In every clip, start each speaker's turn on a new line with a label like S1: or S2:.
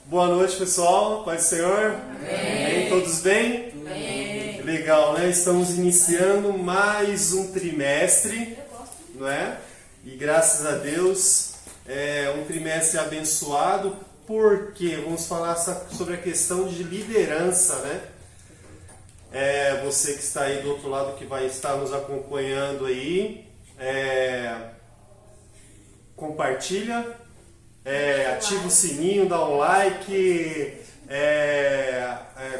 S1: Boa noite, pessoal. Paz do Senhor. Amém. Todos bem?
S2: Amém.
S1: Legal, né? Estamos iniciando mais um trimestre, não é? E graças a Deus é um trimestre abençoado, porque vamos falar sobre a questão de liderança, né? Você que está aí do outro lado, que vai estar nos acompanhando aí, compartilha, ativa o sininho, dá um like,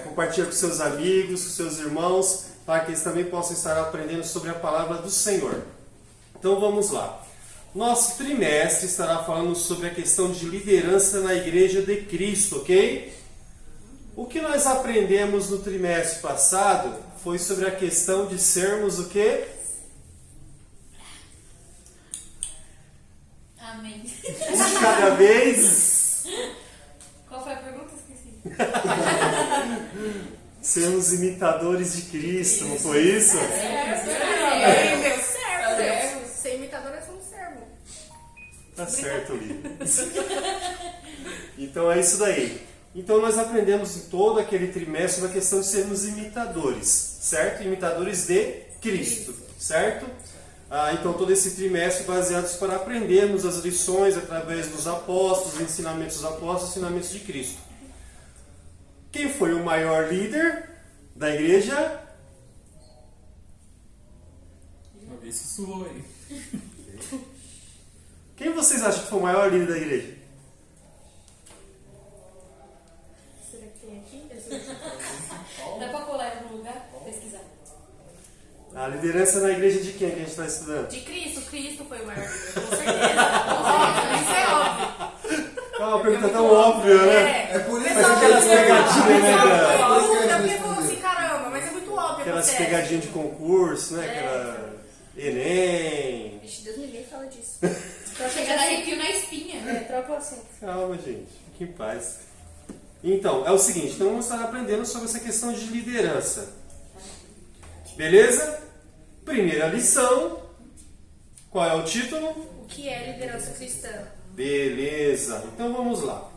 S1: compartilha com seus amigos, com seus irmãos, para que eles também possam estar aprendendo sobre a palavra do Senhor. Então vamos lá. Nosso trimestre estará falando sobre a questão de liderança na Igreja de Cristo, ok? O que nós aprendemos no trimestre passado foi sobre a questão de sermos o quê?
S2: Amém.
S1: Um de cada vez.
S2: Qual foi a pergunta? Esqueci.
S1: Sermos imitadores de Cristo, não foi isso?
S3: Servo. Ser imitador é ser um servo.
S1: Tá certo, Lívia. Então é isso daí. Então nós aprendemos em todo aquele trimestre sobre a questão de sermos imitadores, certo? Imitadores de Cristo, certo? Então todo esse trimestre baseados para aprendermos as lições através dos apóstolos, ensinamentos dos apóstolos, ensinamentos de Cristo. Quem foi o maior líder da igreja?
S4: Uma vez sussurrou aí.
S1: Quem vocês acham que foi o maior líder da igreja?
S3: Será que tem aqui?
S2: Dá pra colar em algum lugar? Pesquisar.
S1: A liderança na igreja de quem que a gente está estudando?
S3: De Cristo. Cristo foi o maior líder, com certeza. Óbvio, isso é óbvio.
S1: É uma pergunta tão óbvia, né?
S4: É por isso
S1: Mas aquelas pegadinhas, né?
S3: Porque falou assim, caramba, mas é muito óbvio.
S1: Aquelas
S3: acontece.
S1: pegadinhas de concurso, né? Aquela Enem.
S3: Vixe, Deus me livre fala disso.
S2: Chega a dar arrepio na espinha.
S3: Troca o assunto.
S1: Calma, gente. Fique em paz. Então, é o seguinte. Então, vamos estar aprendendo sobre essa questão de liderança. Beleza? Primeira lição. Qual é o título?
S3: O que é liderança cristã?
S1: Beleza. Então, vamos lá.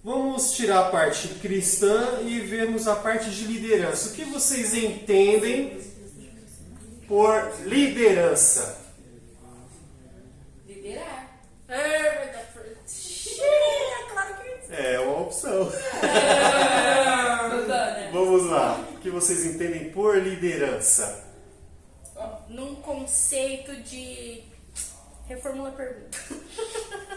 S1: Vamos tirar a parte cristã e vermos a parte de liderança. O que vocês entendem por liderança?
S2: Liderar.
S3: Claro que é isso.
S1: É uma opção.
S2: Né?
S1: Vamos lá. O que vocês entendem por liderança?
S3: Num conceito de... Reformula a pergunta.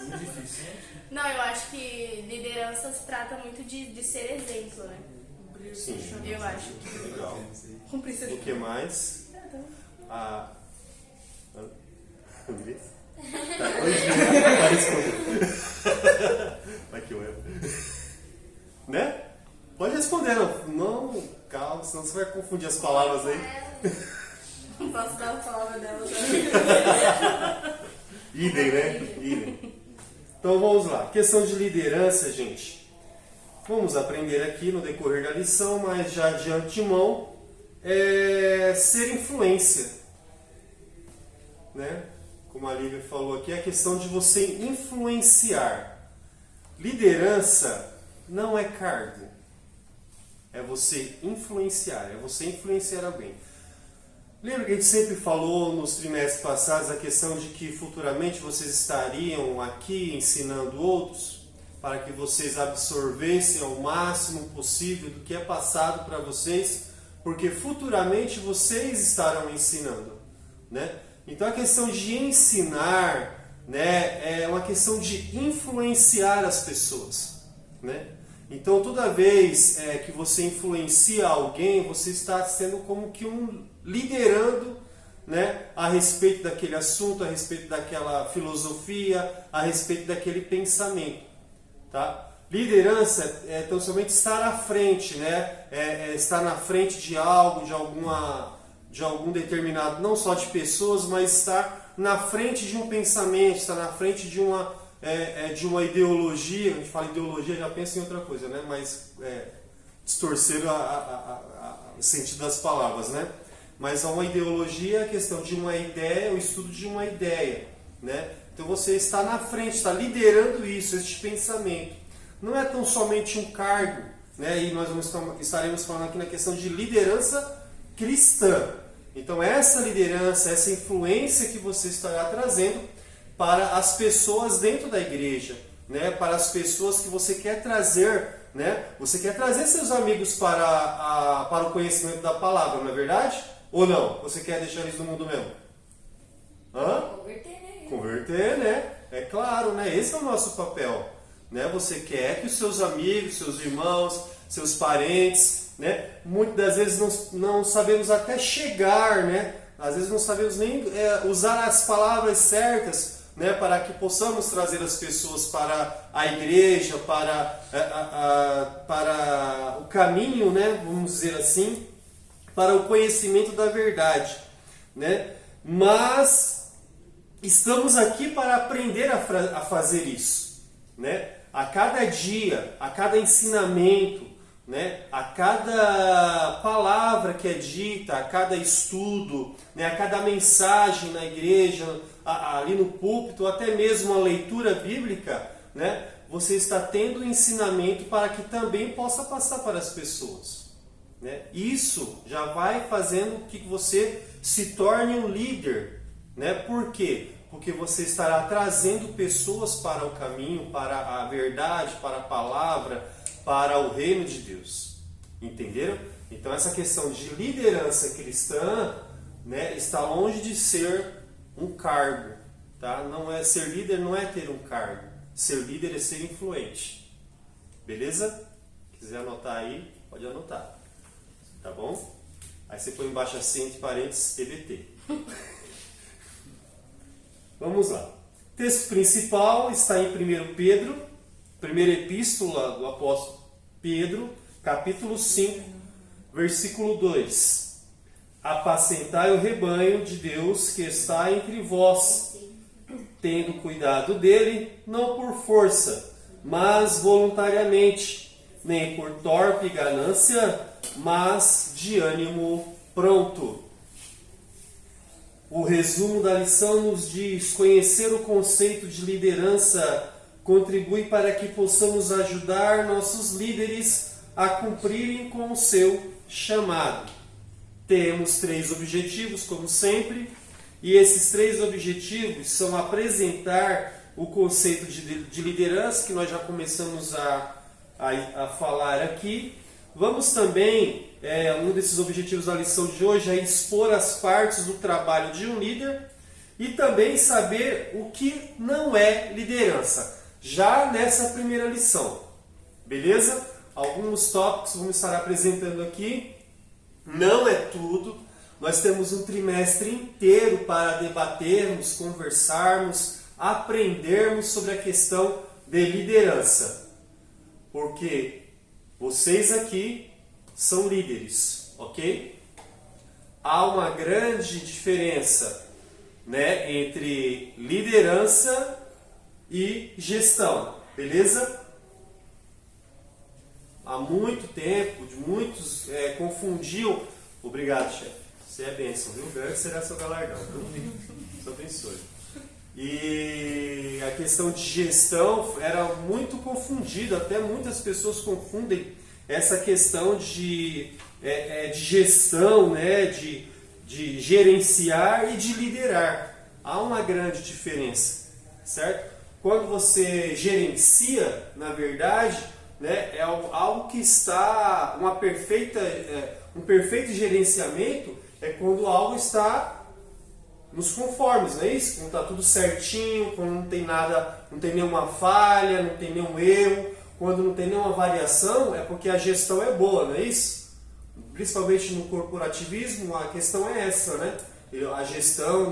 S4: muito difícil.
S3: Não, eu acho que liderança se trata muito de ser exemplo, né?
S1: Sim.
S3: Eu acho.
S1: Legal.
S3: Cumprir seu
S1: O que mais? Andrés? Tá, pode responder. Vai que eu erro. Né? Pode responder, não, calma, senão você vai confundir as palavras aí.
S3: Não posso dar a palavra dela.
S1: Idem, né? Idem. Então vamos lá. Questão de liderança, gente. Vamos aprender aqui no decorrer da lição, mas já de antemão, ser influência. Né? Como a Lívia falou aqui, é a questão de você influenciar. Liderança não é cargo. É você influenciar, é você influenciar alguém. Lembra que a gente sempre falou nos trimestres passados a questão de que futuramente vocês estariam aqui ensinando outros para que vocês absorvessem ao máximo possível do que é passado para vocês, porque futuramente vocês estarão ensinando, né? Então a questão de ensinar, né, é uma questão de influenciar as pessoas, né? Então toda vez que você influencia alguém, você está sendo como que liderando, né, a respeito daquele assunto, a respeito daquela filosofia, a respeito daquele pensamento, tá? Liderança é tão somente estar à frente, né? Estar na frente de algo, de algum determinado, não só de pessoas, mas estar na frente de um pensamento, estar na frente de uma ideologia. A gente fala ideologia, já pensa em outra coisa, né? Mas distorcer o sentido das palavras, né? Mas uma ideologia é a questão de uma ideia, o estudo de uma ideia, né? Então você está na frente, está liderando isso, este pensamento. não é tão somente um cargo, né? E nós estaremos falando aqui na questão de liderança cristã. Então essa liderança, essa influência que você estará trazendo para as pessoas dentro da igreja, né? Para as pessoas que você quer trazer, né? Você quer trazer seus amigos para o conhecimento da palavra, não é verdade? Ou não? Você quer deixar eles no mundo mesmo? Hã?
S2: Converter, né?
S1: Converter, né? É claro, né? Esse é o nosso papel, né? Você quer que os seus amigos, seus irmãos, seus parentes, né? Muitas das vezes não sabemos até chegar, né? Às vezes não sabemos nem usar as palavras certas, né? Para que possamos trazer as pessoas para a igreja, para o caminho, né? Vamos dizer assim, para o conhecimento da verdade, né? Mas estamos aqui para aprender a fazer isso, né? A cada dia, a cada ensinamento, né? A cada palavra que é dita, a cada estudo, né? A cada mensagem na igreja, ali no púlpito, até mesmo a leitura bíblica, né? Você está tendo ensinamento para que também possa passar para as pessoas, né? Isso já vai fazendo com que você se torne um líder, né? Por quê? Porque você estará trazendo pessoas para o caminho, para a verdade, para a palavra, para o reino de Deus. Entenderam? Então essa questão de liderança cristã, né, está longe de ser um cargo, tá? Não é ser líder, não é ter um cargo. Ser líder é ser influente. Beleza? Quiser anotar aí, pode anotar. Tá bom? Aí você põe embaixo assim, entre parênteses, TBT. Vamos lá. O texto principal está em 1 Pedro, primeira epístola do apóstolo Pedro, capítulo 5, versículo 2. Apacentai o rebanho de Deus que está entre vós, tendo cuidado dele, não por força, mas voluntariamente, nem por torpe ganância, mas de ânimo pronto. O resumo da lição nos diz: conhecer o conceito de liderança contribui para que possamos ajudar nossos líderes a cumprirem com o seu chamado. Temos 3 objetivos, como sempre, e esses 3 objetivos são apresentar o conceito de liderança, que nós já começamos a falar aqui. Vamos também, um desses objetivos da lição de hoje é expor as partes do trabalho de um líder e também saber o que não é liderança, já nessa primeira lição. Beleza? Alguns tópicos vamos estar apresentando aqui. Não é tudo. Nós temos um trimestre inteiro para debatermos, conversarmos, aprendermos sobre a questão de liderança. Porque vocês aqui são líderes, ok? Há uma grande diferença, né, entre liderança e gestão, beleza? Há muito tempo, muitos confundiam. Obrigado, chefe. Você é bênção, viu? Grande será seu galardão. Deus abençoe. E a questão de gestão era muito confundida, até muitas pessoas confundem essa questão de gestão, né? de gerenciar e de liderar. Há uma grande diferença, certo? Quando você gerencia, na verdade, né, é algo que está um perfeito gerenciamento é quando algo está nos conformes, não é isso? Quando está tudo certinho, quando não tem nada, não tem nenhuma falha, não tem nenhum erro, quando não tem nenhuma variação, é porque a gestão é boa, não é isso? Principalmente no corporativismo, a questão é essa, né? A gestão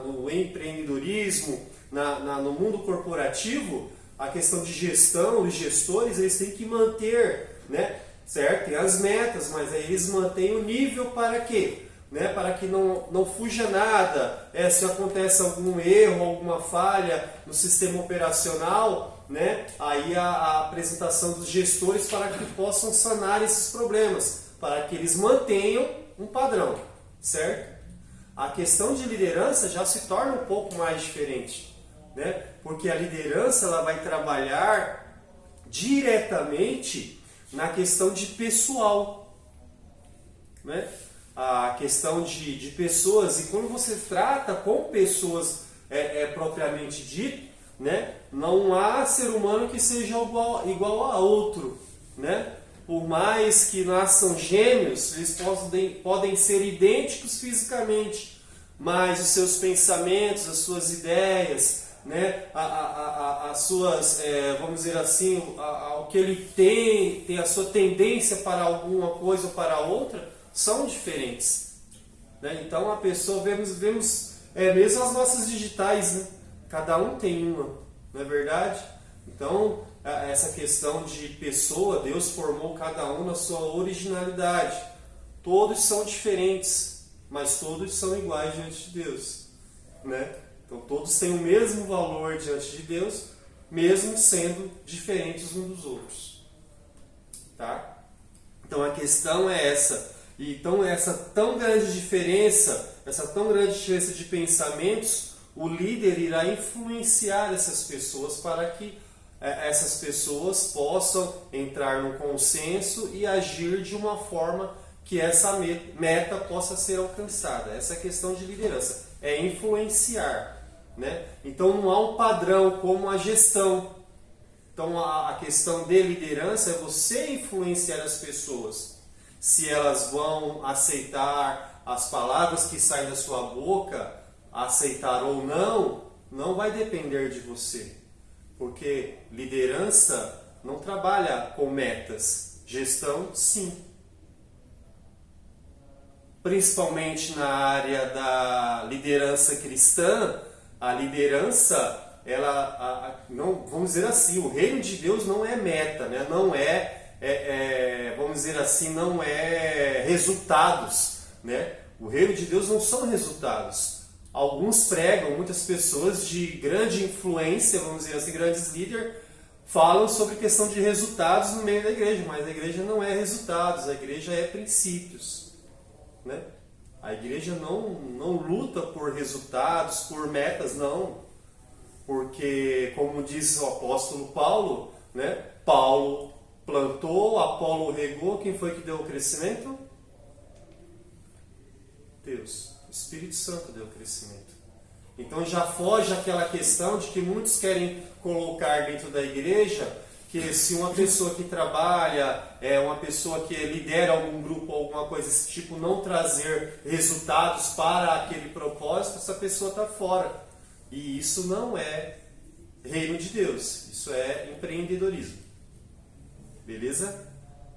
S1: no empreendedorismo, no mundo corporativo, a questão de gestão, os gestores, eles têm que manter, né? Certo? Tem as metas, mas aí eles mantêm o nível para quê? Né? Para que não fuja nada, se acontece algum erro, alguma falha no sistema operacional, né? Aí a apresentação dos gestores para que possam sanar esses problemas, para que eles mantenham um padrão, certo? A questão de liderança já se torna um pouco mais diferente, né? Porque a liderança ela vai trabalhar diretamente na questão de pessoal, né? A questão de pessoas, e quando você trata com pessoas propriamente dito, né? Não há ser humano que seja igual a outro, né? Por mais que nasçam gêmeos, eles podem ser idênticos fisicamente, mas os seus pensamentos, as suas ideias, né? As suas, vamos dizer assim, o que ele tem a sua tendência para alguma coisa ou para outra, são diferentes, né? Então a pessoa, vemos mesmo as nossas digitais, né? Cada um tem uma, não é verdade? Então essa questão de pessoa, Deus formou cada um na sua originalidade. Todos são diferentes, mas todos são iguais diante de Deus, né? Então todos têm o mesmo valor diante de Deus, mesmo sendo diferentes uns dos outros, tá? Então a questão é essa. Então essa tão grande diferença de pensamentos, o líder irá influenciar essas pessoas para que essas pessoas possam entrar no consenso e agir de uma forma que essa meta possa ser alcançada. Essa é a questão de liderança, é influenciar, né? Então não há um padrão como a gestão. Então a questão de liderança é você influenciar as pessoas. Se elas vão aceitar as palavras que saem da sua boca, aceitar ou não, não vai depender de você. Porque liderança não trabalha com metas, gestão sim. Principalmente na área da liderança cristã, a liderança, não, vamos dizer assim, o reino de Deus não é meta, né? Não vamos dizer assim, não é resultados, né? O reino de Deus não são resultados. Alguns pregam, muitas pessoas de grande influência, vamos dizer assim, grandes líderes, falam sobre questão de resultados no meio da igreja, mas a igreja não é resultados, a igreja é princípios, né? A igreja não luta por resultados, por metas, não. Porque, como diz o apóstolo Paulo, né? Paulo plantou, Apolo regou, quem foi que deu o crescimento? Deus. O Espírito Santo deu o crescimento. Então já foge aquela questão de que muitos querem colocar dentro da igreja que se uma pessoa que trabalha, uma pessoa que lidera algum grupo ou alguma coisa desse tipo, não trazer resultados para aquele propósito, essa pessoa está fora. E isso não é reino de Deus, isso é empreendedorismo. Beleza?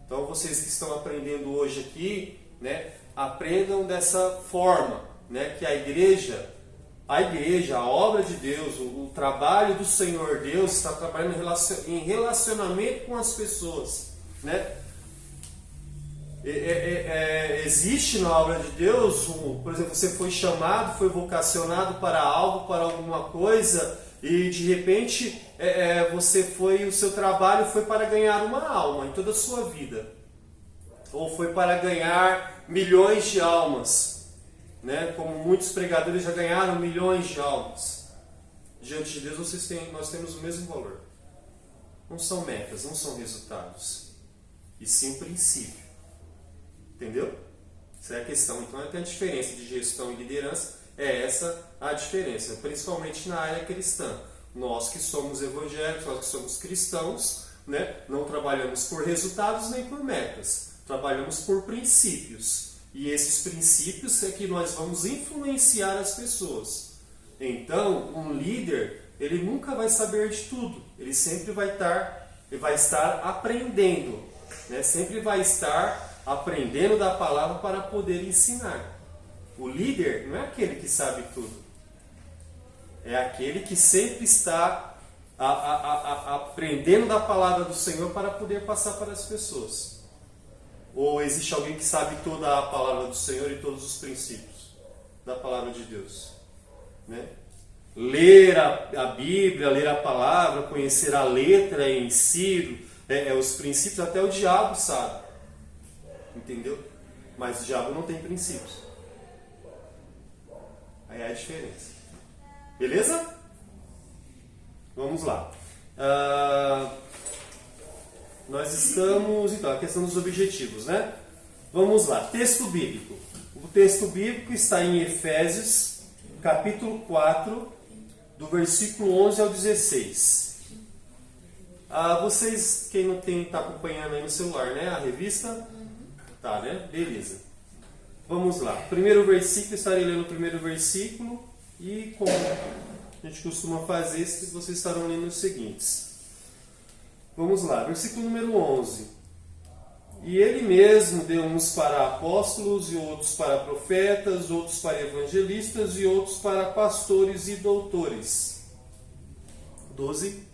S1: Então vocês que estão aprendendo hoje aqui, né, aprendam dessa forma, né, que a igreja, a obra de Deus, o trabalho do Senhor Deus está trabalhando em relacionamento com as pessoas, né? Existe na obra de Deus, por exemplo, você foi chamado, foi vocacionado para algo, para alguma coisa, e de repente o seu trabalho foi para ganhar uma alma em toda a sua vida, ou foi para ganhar milhões de almas, né? Como muitos pregadores já ganharam milhões de almas. Diante de Deus nós temos o mesmo valor. Não são metas, não são resultados, e sim um princípio. Entendeu? Essa é a questão. Então até a diferença de gestão e liderança é essa a diferença, principalmente na área cristã. Nós que somos evangélicos, nós que somos cristãos, né, não trabalhamos por resultados nem por metas, trabalhamos por princípios. E esses princípios é que nós vamos influenciar as pessoas. Então, um líder, ele nunca vai saber de tudo, ele sempre vai estar aprendendo, né? Sempre vai estar aprendendo da palavra para poder ensinar. O líder não é aquele que sabe tudo, é aquele que sempre está aprendendo da palavra do Senhor para poder passar para as pessoas. Ou existe alguém que sabe toda a palavra do Senhor e todos os princípios da palavra de Deus, né? Ler a Bíblia, ler a palavra, conhecer a letra em si, os princípios, até o diabo sabe. Entendeu? Mas o diabo não tem princípios. Aí é a diferença. Beleza? Vamos lá. Nós estamos, então, a questão dos objetivos, né? Vamos lá, texto bíblico. O texto bíblico está em Efésios, capítulo 4, do versículo 11 ao 16. Vocês, quem não está acompanhando aí no celular, né? A revista? Tá, né? Beleza. Vamos lá. Primeiro versículo, estarei lendo o primeiro versículo e como a gente costuma fazer, vocês estarão lendo os seguintes. Vamos lá, versículo número 11. E ele mesmo deu uns para apóstolos, e outros para profetas, outros para evangelistas, e outros para pastores e doutores. 12.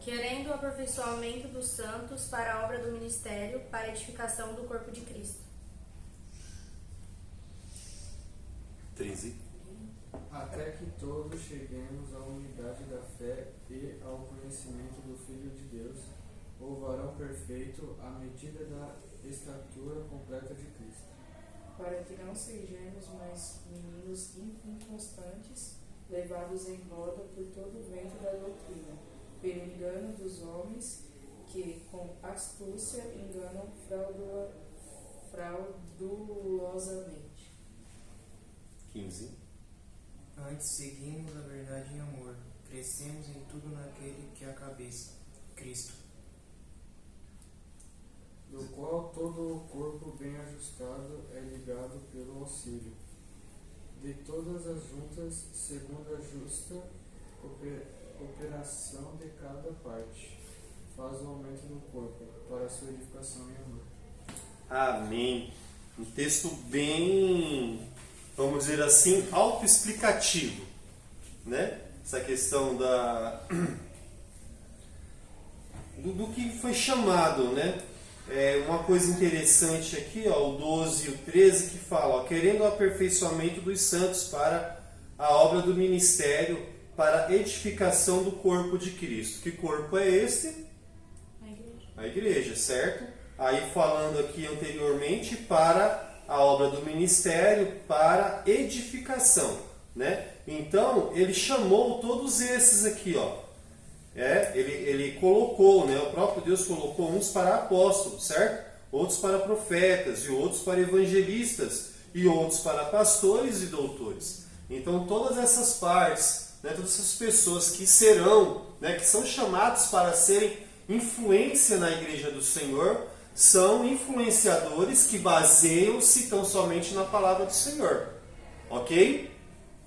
S3: Querendo o aperfeiçoamento dos santos para a obra do ministério, para a edificação do corpo de Cristo.
S1: 13.
S5: Até que todos cheguemos à unidade da fé e ao conhecimento do Filho de Deus, o varão perfeito, à medida da estatura completa de Cristo.
S6: Para que não sejamos mais meninos inconstantes, levados em roda por todo o vento da doutrina, pelo engano dos homens, que com astúcia enganam fraudulosamente.
S1: 15.
S7: Antes seguimos a verdade em amor, crescemos em tudo naquele que é a cabeça, Cristo.
S5: Do qual todo o corpo bem ajustado é ligado pelo auxílio de todas as juntas, segundo a justa operação de cada parte, faz o aumento do corpo, para a sua edificação em amor.
S1: Amém. Um texto bem, vamos dizer assim, autoexplicativo, né? Essa questão do que foi chamado, né? Uma coisa interessante aqui, ó, o 12 e o 13, que fala, ó, querendo o aperfeiçoamento dos santos para a obra do ministério, para a edificação do corpo de Cristo. Que corpo é este? A igreja, certo? Aí falando aqui anteriormente, para a obra do ministério, para edificação, né? Então, ele chamou todos esses aqui, ó. Ele colocou, né? O próprio Deus colocou uns para apóstolos, certo? Outros para profetas, e outros para evangelistas, e outros para pastores e doutores. Então, todas essas partes, né? Todas essas pessoas que serão, né? Que são chamados para serem influência na igreja do Senhor, são influenciadores que baseiam-se tão somente na palavra do Senhor. Ok?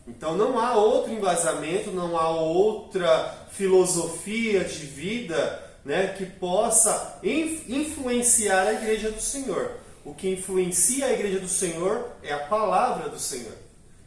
S1: Então não há outro embasamento, não há outra filosofia de vida, né, que possa influenciar a igreja do Senhor. O que influencia a igreja do Senhor é a palavra do Senhor.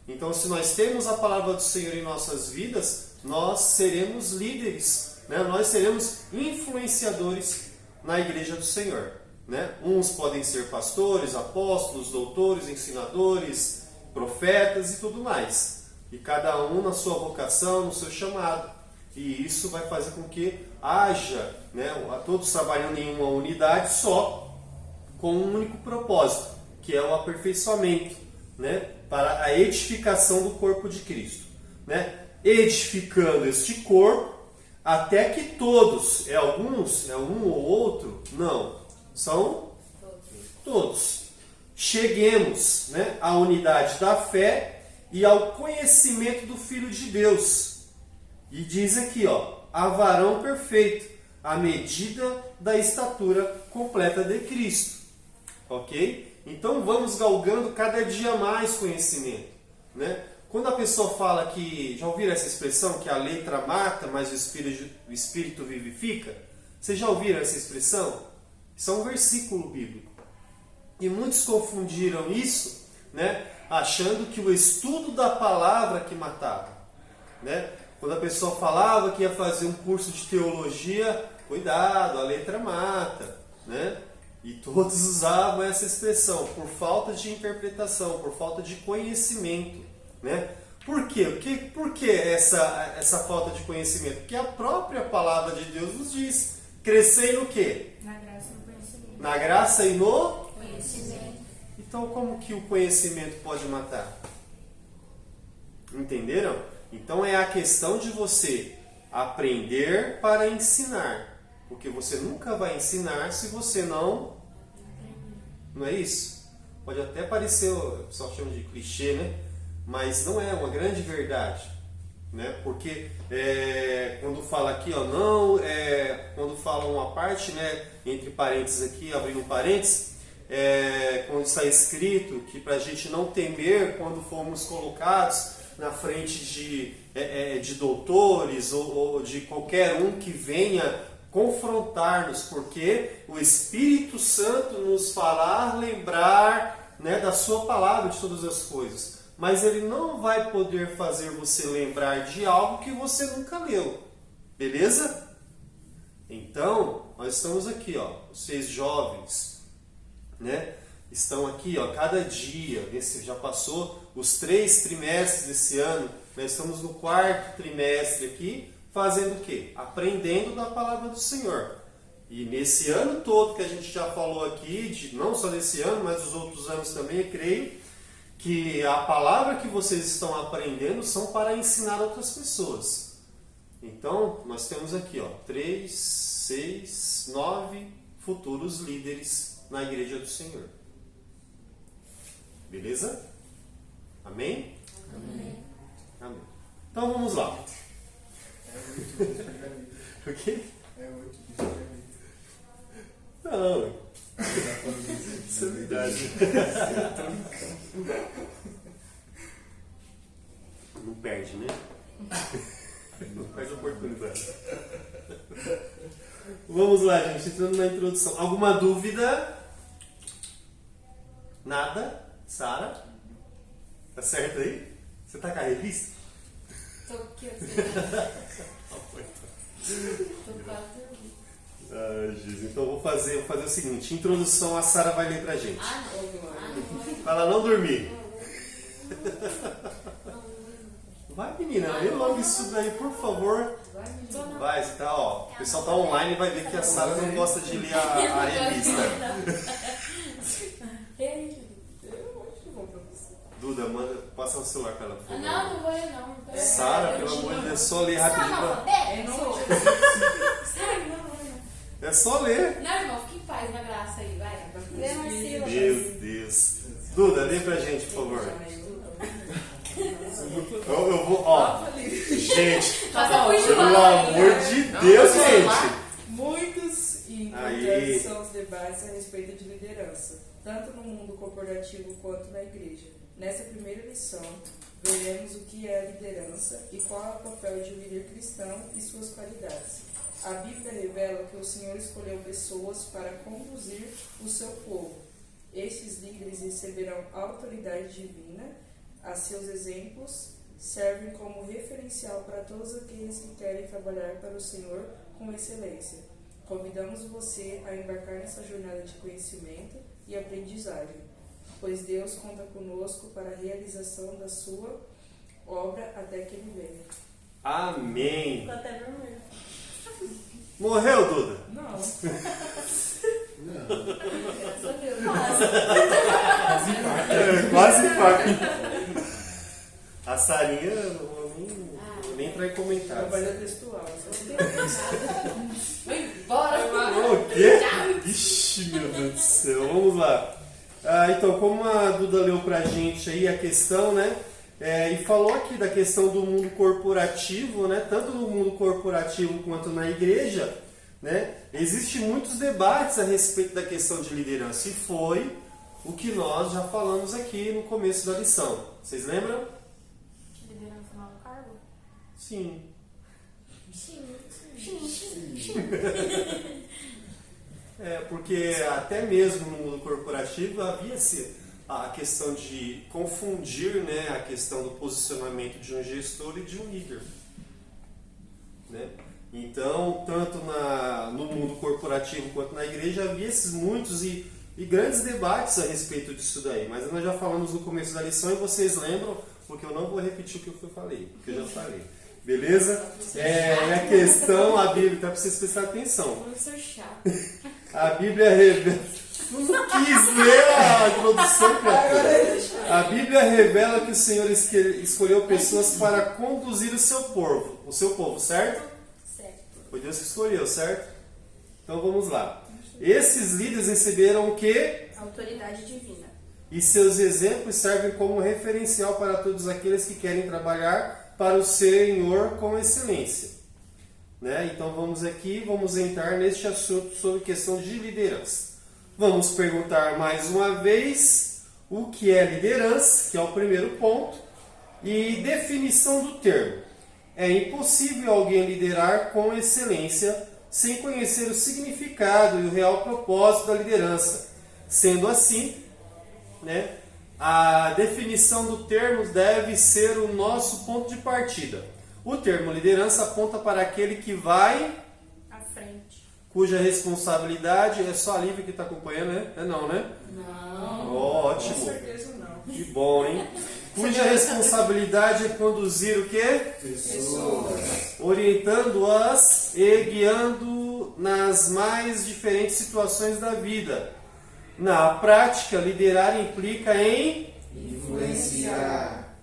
S1: Então, se nós temos a palavra do Senhor em nossas vidas, nós seremos líderes, né? Nós seremos influenciadores na igreja do Senhor, né? Uns podem ser pastores, apóstolos, doutores, ensinadores, profetas e tudo mais. E cada um na sua vocação, no seu chamado. E isso vai fazer com que haja, né, todos trabalhando em uma unidade só, com um único propósito, que é o aperfeiçoamento, né, para a edificação do corpo de Cristo. Né? Edificando este corpo, até que todos, alguns, um ou outro, não, são todos. Cheguemos, né, à unidade da fé e ao conhecimento do Filho de Deus. E diz aqui, ó, a varão perfeito, à medida da estatura completa de Cristo. Ok? Então vamos galgando cada dia mais conhecimento. Né? Quando a pessoa fala que, já ouviram essa expressão, que a letra mata, mas o Espírito vivifica? Vocês já ouviram essa expressão? Isso é um versículo bíblico. E muitos confundiram isso, né, achando que o estudo da palavra que matava. Né? Quando a pessoa falava que ia fazer um curso de teologia, cuidado, a letra mata. Né? E todos usavam essa expressão por falta de interpretação, por falta de conhecimento. Né? Por quê? Por que essa falta de conhecimento? Porque a própria palavra de Deus nos diz, crescei no quê?
S3: Na graça e no conhecimento.
S1: Na graça e no
S3: Conhecimento.
S1: Então, como que o conhecimento pode matar? Entenderam? Então, é a questão de você aprender para ensinar. Porque você nunca vai ensinar se você não é isso? Pode até parecer, o pessoal chama de clichê, né? Mas não é uma grande verdade, né? Porque quando fala aqui, ó, não, quando fala uma parte, né, entre parênteses aqui, abrindo parênteses, quando está escrito que para a gente não temer quando formos colocados na frente de doutores ou de qualquer um que venha confrontar-nos, porque o Espírito Santo nos fará lembrar, né, da sua palavra, de todas as coisas. Mas ele não vai poder fazer você lembrar de algo que você nunca leu. Beleza? Então, nós estamos aqui, ó, vocês jovens, né? Estão aqui, ó, cada dia, já passou os 3 trimestres desse ano, nós estamos no 4º trimestre aqui, fazendo o quê? Aprendendo da palavra do Senhor. E nesse ano todo que a gente já falou aqui, não só desse ano, mas dos outros anos também, eu creio que a palavra que vocês estão aprendendo são para ensinar outras pessoas. Então, nós temos aqui, ó, 3, 6, 9 futuros líderes na igreja do Senhor. Beleza? Amém?
S2: Amém.
S1: Amém. Então vamos lá. O quê? Não. Isso é verdade. Não perde, né? Não perde a oportunidade. Vamos lá, gente. Entrando na introdução. Alguma dúvida? Nada? Sara? Tá certo aí? Você tá com a revista?
S2: Tô aqui assim. Tô quase dormindo.
S1: Ah, Jesus. Então eu vou fazer o seguinte. Introdução, a Sara vai ler pra gente.
S2: Não.
S1: Para ela não dormir. Vai, menina, lê logo isso daí, por favor. Vai, você tá, ó. O pessoal tá online e vai ver que a Sara não gosta de ler a revista. Duda, passa o celular pra ela, por favor.
S2: Não vou ler não.
S1: Sara, pelo amor de Deus, só ler rapidinho. É só ler.
S2: Não, irmão, fica em paz na graça aí, vai.
S3: Lê mais sílabas.
S1: Meu Deus. Duda, lê pra gente, por favor. Eu vou, ó. Gente, pelo amor de Deus, gente.
S6: Muitos e
S1: Aí.
S6: importantes são os debates a respeito de liderança, tanto no mundo corporativo quanto na igreja. Nessa primeira lição, veremos o que é a liderança e qual é o papel de um líder cristão e suas qualidades. A Bíblia revela que o Senhor escolheu pessoas para conduzir o seu povo. Estes líderes receberão autoridade divina. A seus exemplos servem como referencial para todos aqueles que querem trabalhar para o Senhor com excelência. Convidamos você a embarcar nessa jornada de conhecimento e aprendizagem, pois Deus conta conosco para a realização da sua obra até que Ele venha.
S1: Amém.
S3: Ficou até vermelho.
S1: Morreu, Duda?
S6: Não.
S2: Graças a Deus.
S1: Quase impacto. A Sarinha, eu não vou nem entrar em comentários.
S6: Trabalho textual.
S2: Vou embora.
S1: O quê? Ixi, meu Deus do céu. Vamos lá. Então, como a Duda leu pra gente aí a questão, né? E falou aqui da questão do mundo corporativo, né? Tanto no mundo corporativo quanto na igreja, né? Existem muitos debates a respeito da questão de liderança. E foi o que nós já falamos aqui no começo da lição. Vocês lembram?
S3: Que liderança não é um cargo?
S1: Sim. Porque até mesmo no mundo corporativo havia-se a questão de confundir, né, a questão do posicionamento de um gestor e de um líder. Né? Então, tanto no mundo corporativo quanto na igreja havia esses muitos e grandes debates a respeito disso daí. Mas nós já falamos no começo da lição e vocês lembram, porque eu não vou repetir o que eu falei, porque eu já falei. Beleza? A questão, a Bíblia, tá para vocês prestarem atenção.
S2: Professor chato.
S1: A Bíblia revela. Não quis ler a introdução, cara. A Bíblia revela que o Senhor escolheu pessoas para conduzir o seu povo. O seu povo, certo?
S2: Certo.
S1: Foi Deus que escolheu, certo? Então vamos lá. Esses líderes receberam o quê?
S3: Autoridade divina.
S1: E seus exemplos servem como referencial para todos aqueles que querem trabalhar para o Senhor com excelência. Né? Então vamos entrar neste assunto sobre questão de liderança. Vamos perguntar mais uma vez o que é liderança, que é o primeiro ponto, e definição do termo. É impossível alguém liderar com excelência sem conhecer o significado e o real propósito da liderança. Sendo assim, né, a definição do termo deve ser o nosso ponto de partida. O termo liderança aponta para aquele que vai
S3: À frente.
S1: cuja responsabilidade é só a Lívia que está acompanhando, né? Não, né?
S2: Não.
S1: Ótimo.
S6: Com certeza não.
S1: Que bom, hein? Cuja responsabilidade é conduzir o quê?
S6: Pessoas.
S1: Orientando-as e guiando nas mais diferentes situações da vida. Na prática, liderar implica em
S5: Influenciar.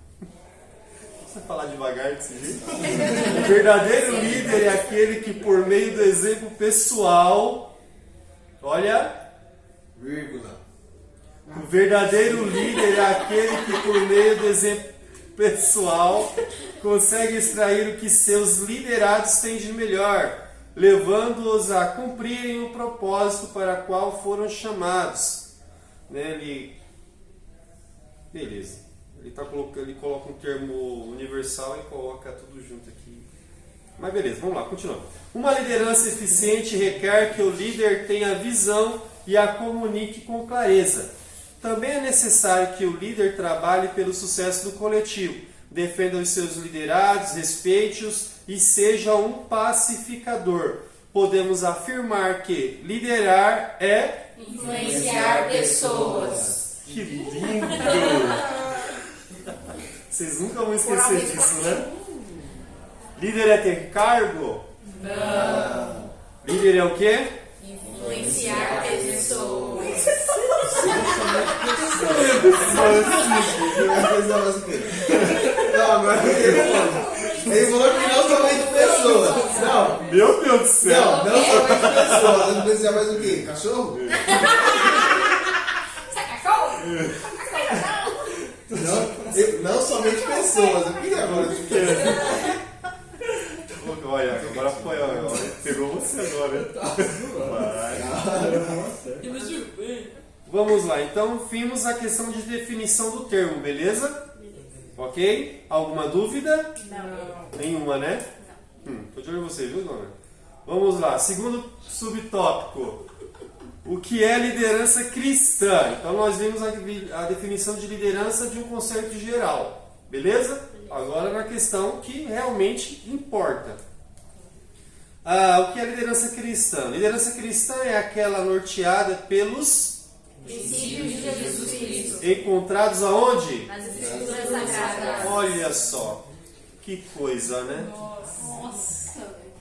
S1: Você falar devagar desse jeito? O verdadeiro líder é aquele que, por meio do exemplo pessoal, olha,
S5: Vírgula.
S1: o verdadeiro líder é aquele que, por meio do exemplo pessoal, consegue extrair o que seus liderados têm de melhor, levando-os a cumprirem o propósito para o qual foram chamados. Né? Beleza. Ele coloca um termo universal e coloca tudo junto aqui. Mas beleza, vamos lá, continuando. Uma liderança eficiente requer que o líder tenha visão e a comunique com clareza. Também é necessário que o líder trabalhe pelo sucesso do coletivo, defenda os seus liderados, respeite-os e seja um pacificador. Podemos afirmar que liderar é
S2: Influenciar pessoas.
S1: Que lindo! Vocês nunca vão esquecer disso, né? Líder é ter cargo?
S2: Não.
S1: Líder é o quê?
S2: Influenciar pessoas.
S5: Não, agora ele falou que não somente pessoas. Não,
S1: Meu Deus do céu!
S5: não somente pessoas. Não precisa mais o quê? Cachorro?
S2: Você é cachorro?
S5: Não somente pessoas. Eu queria agora.
S1: Olha, agora foi, olha, pegou você agora. Vai. Vamos lá, então vimos a questão de definição do termo, beleza? Ok? Alguma dúvida?
S3: Não.
S1: Nenhuma, né? Tô de olho em você, viu, dona? Vamos lá, segundo subtópico. O que é liderança cristã? Então nós vimos a definição de liderança de um conceito geral, beleza? Agora na questão que realmente importa. O que é liderança cristã? Liderança cristã é aquela norteada pelos
S2: Princípios de Jesus Cristo.
S1: encontrados aonde?
S3: Nas escrituras sagradas.
S1: Olha só, que coisa, né?
S2: Nossa, velho.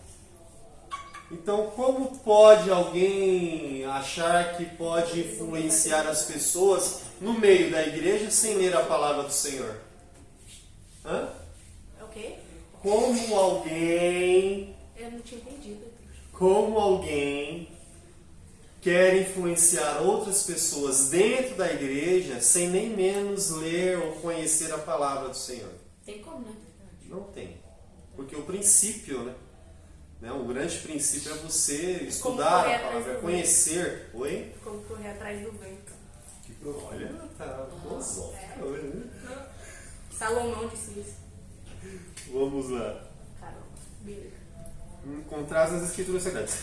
S1: Então, como pode alguém achar que pode influenciar as pessoas no meio da igreja sem ler a palavra do Senhor? Hã?
S3: Ok?
S1: Como alguém
S3: Eu não tinha entendido.
S1: quer influenciar outras pessoas dentro da igreja sem nem menos ler ou conhecer a palavra do Senhor?
S2: Tem como, né?
S1: Não tem. Porque o princípio, né? O grande princípio é você estudar
S3: correr
S1: a
S3: atrás
S1: palavra,
S3: do
S1: conhecer. Oi?
S3: Como correr atrás do vento.
S1: Olha, tá filosófica hoje, né?
S3: Salomão disse isso.
S1: Vamos lá.
S3: Caramba. Bíblia.
S1: Encontrar nas escrituras sagradas.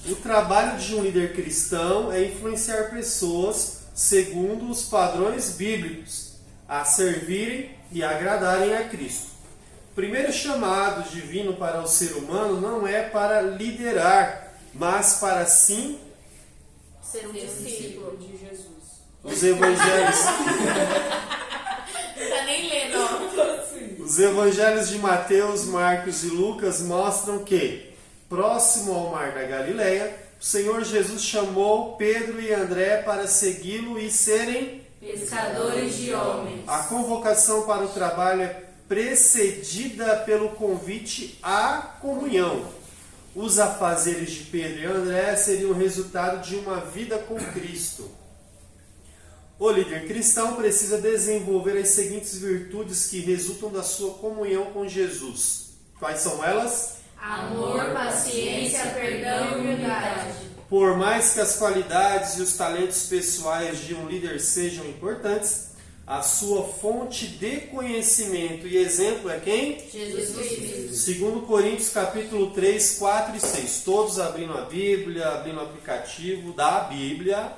S1: O trabalho de um líder cristão é influenciar pessoas segundo os padrões bíblicos a servirem e agradarem a Cristo. O primeiro chamado divino para o ser humano não é para liderar, mas para sim
S3: Ser um discípulo.
S6: De Jesus.
S1: os evangelhos.
S2: Não tá nem lendo, ó.
S1: Os evangelhos de Mateus, Marcos e Lucas mostram que, próximo ao mar da Galileia, o Senhor Jesus chamou Pedro e André para segui-lo e serem.
S2: Pescadores de homens.
S1: A convocação para o trabalho é precedida pelo convite à comunhão. os afazeres de Pedro e André seriam o resultado de uma vida com Cristo. O líder cristão precisa desenvolver as seguintes virtudes que resultam da sua comunhão com Jesus. Quais são elas?
S3: Amor, paciência, perdão e humildade.
S1: Por mais que as qualidades e os talentos pessoais de um líder sejam importantes, a sua fonte de conhecimento e exemplo é quem?
S3: Jesus Cristo.
S1: 2 Coríntios capítulo 3, 4 e 6. Todos abrindo a Bíblia, abrindo o aplicativo da Bíblia,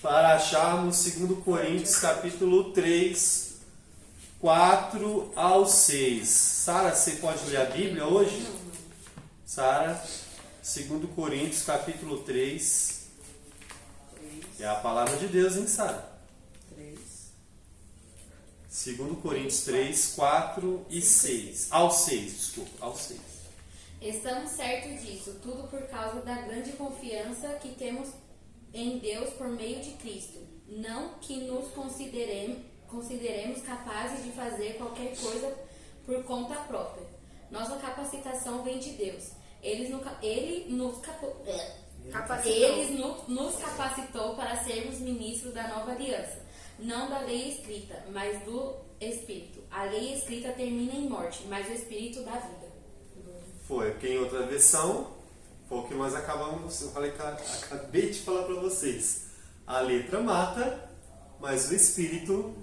S1: para acharmos 2 Coríntios capítulo 3, 4 ao 6. Sara, você pode ler a Bíblia hoje? Sara, 2 Coríntios capítulo 3. É a palavra de Deus, hein, Sara? 2 Coríntios 3, 4 e 6. Ao 6, desculpa, ao 6.
S2: Estamos certos disso, tudo por causa da grande confiança que temos em Deus por meio de Cristo. Não que nos consideremos capazes de fazer qualquer coisa por conta própria. Nossa capacitação vem de Deus. Ele nos capacitou para sermos ministros da nova aliança, não da lei escrita, mas do Espírito. A lei escrita termina em morte, mas o Espírito dá vida.
S1: Foi, porque em outra versão, foi o que nós acabamos, acabei de falar para vocês. A letra mata, mas o Espírito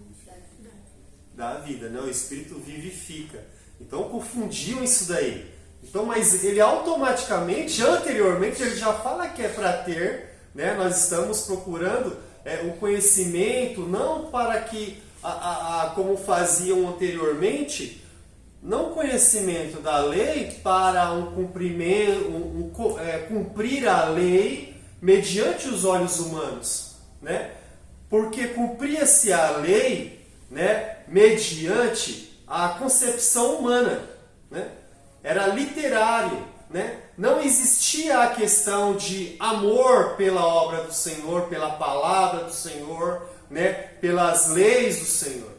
S1: dá vida, né? O Espírito vivifica. Então confundiam isso daí. Então, mas ele automaticamente, anteriormente, ele já fala que é para ter, né? Nós estamos procurando o conhecimento, não para que, como faziam anteriormente, não conhecimento da lei para um cumprimento, cumprir a lei mediante os olhos humanos, né? Porque cumpria-se a lei, né, mediante a concepção humana, né? Era literário, né? Não existia a questão de amor pela obra do Senhor, pela palavra do Senhor, né? Pelas leis do Senhor.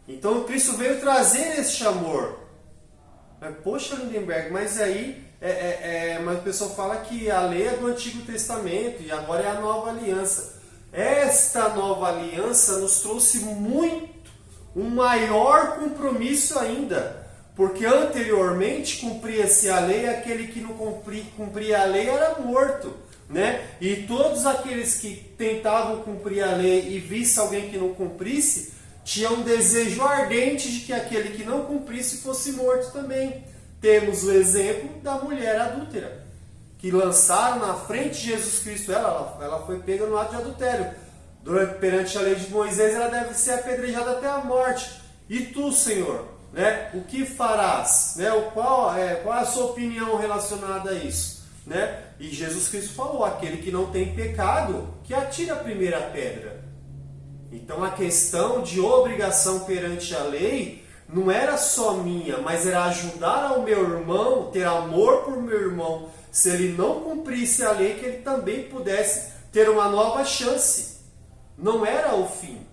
S1: Então Cristo veio trazer este amor. Poxa, Lindenberg, mas aí mas o pessoal fala que a lei é do Antigo Testamento e agora é a nova aliança. Esta nova aliança nos trouxe um maior compromisso ainda. Porque anteriormente cumpria-se a lei, aquele que não cumpria a lei era morto, né? E todos aqueles que tentavam cumprir a lei e vissem alguém que não cumprisse, tinham um desejo ardente de que aquele que não cumprisse fosse morto também. Temos o exemplo da mulher adúltera, que lançaram na frente de Jesus Cristo, ela foi pega no ato de adultério. Perante a lei de Moisés, ela deve ser apedrejada até a morte. E tu, Senhor? Né? O que farás? Né? Qual é a sua opinião relacionada a isso? Né? E Jesus Cristo falou, aquele que não tem pecado, que atire a primeira pedra. Então a questão de obrigação perante a lei não era só minha, mas era ajudar ao meu irmão, ter amor por meu irmão, se ele não cumprisse a lei, que ele também pudesse ter uma nova chance. Não era o fim.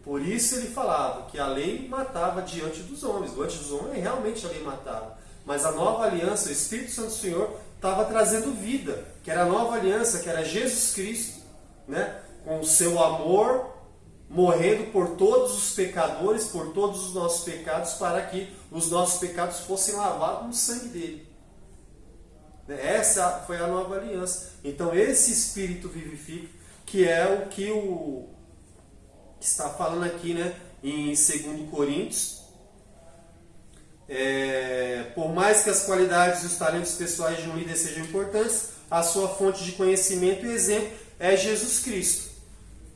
S1: Por isso ele falava que a lei matava diante dos homens. Diante dos homens realmente a lei matava. Mas a nova aliança, o Espírito Santo do Senhor, estava trazendo vida. Que era a nova aliança, que era Jesus Cristo, né? Com o seu amor, morrendo por todos os pecadores, por todos os nossos pecados, para que os nossos pecados fossem lavados no sangue dele. Essa foi a nova aliança. Então esse Espírito vivifica, que é o que está falando aqui, né, em 2 Coríntios. Por mais que as qualidades e os talentos pessoais de um líder sejam importantes, a sua fonte de conhecimento e exemplo é Jesus Cristo.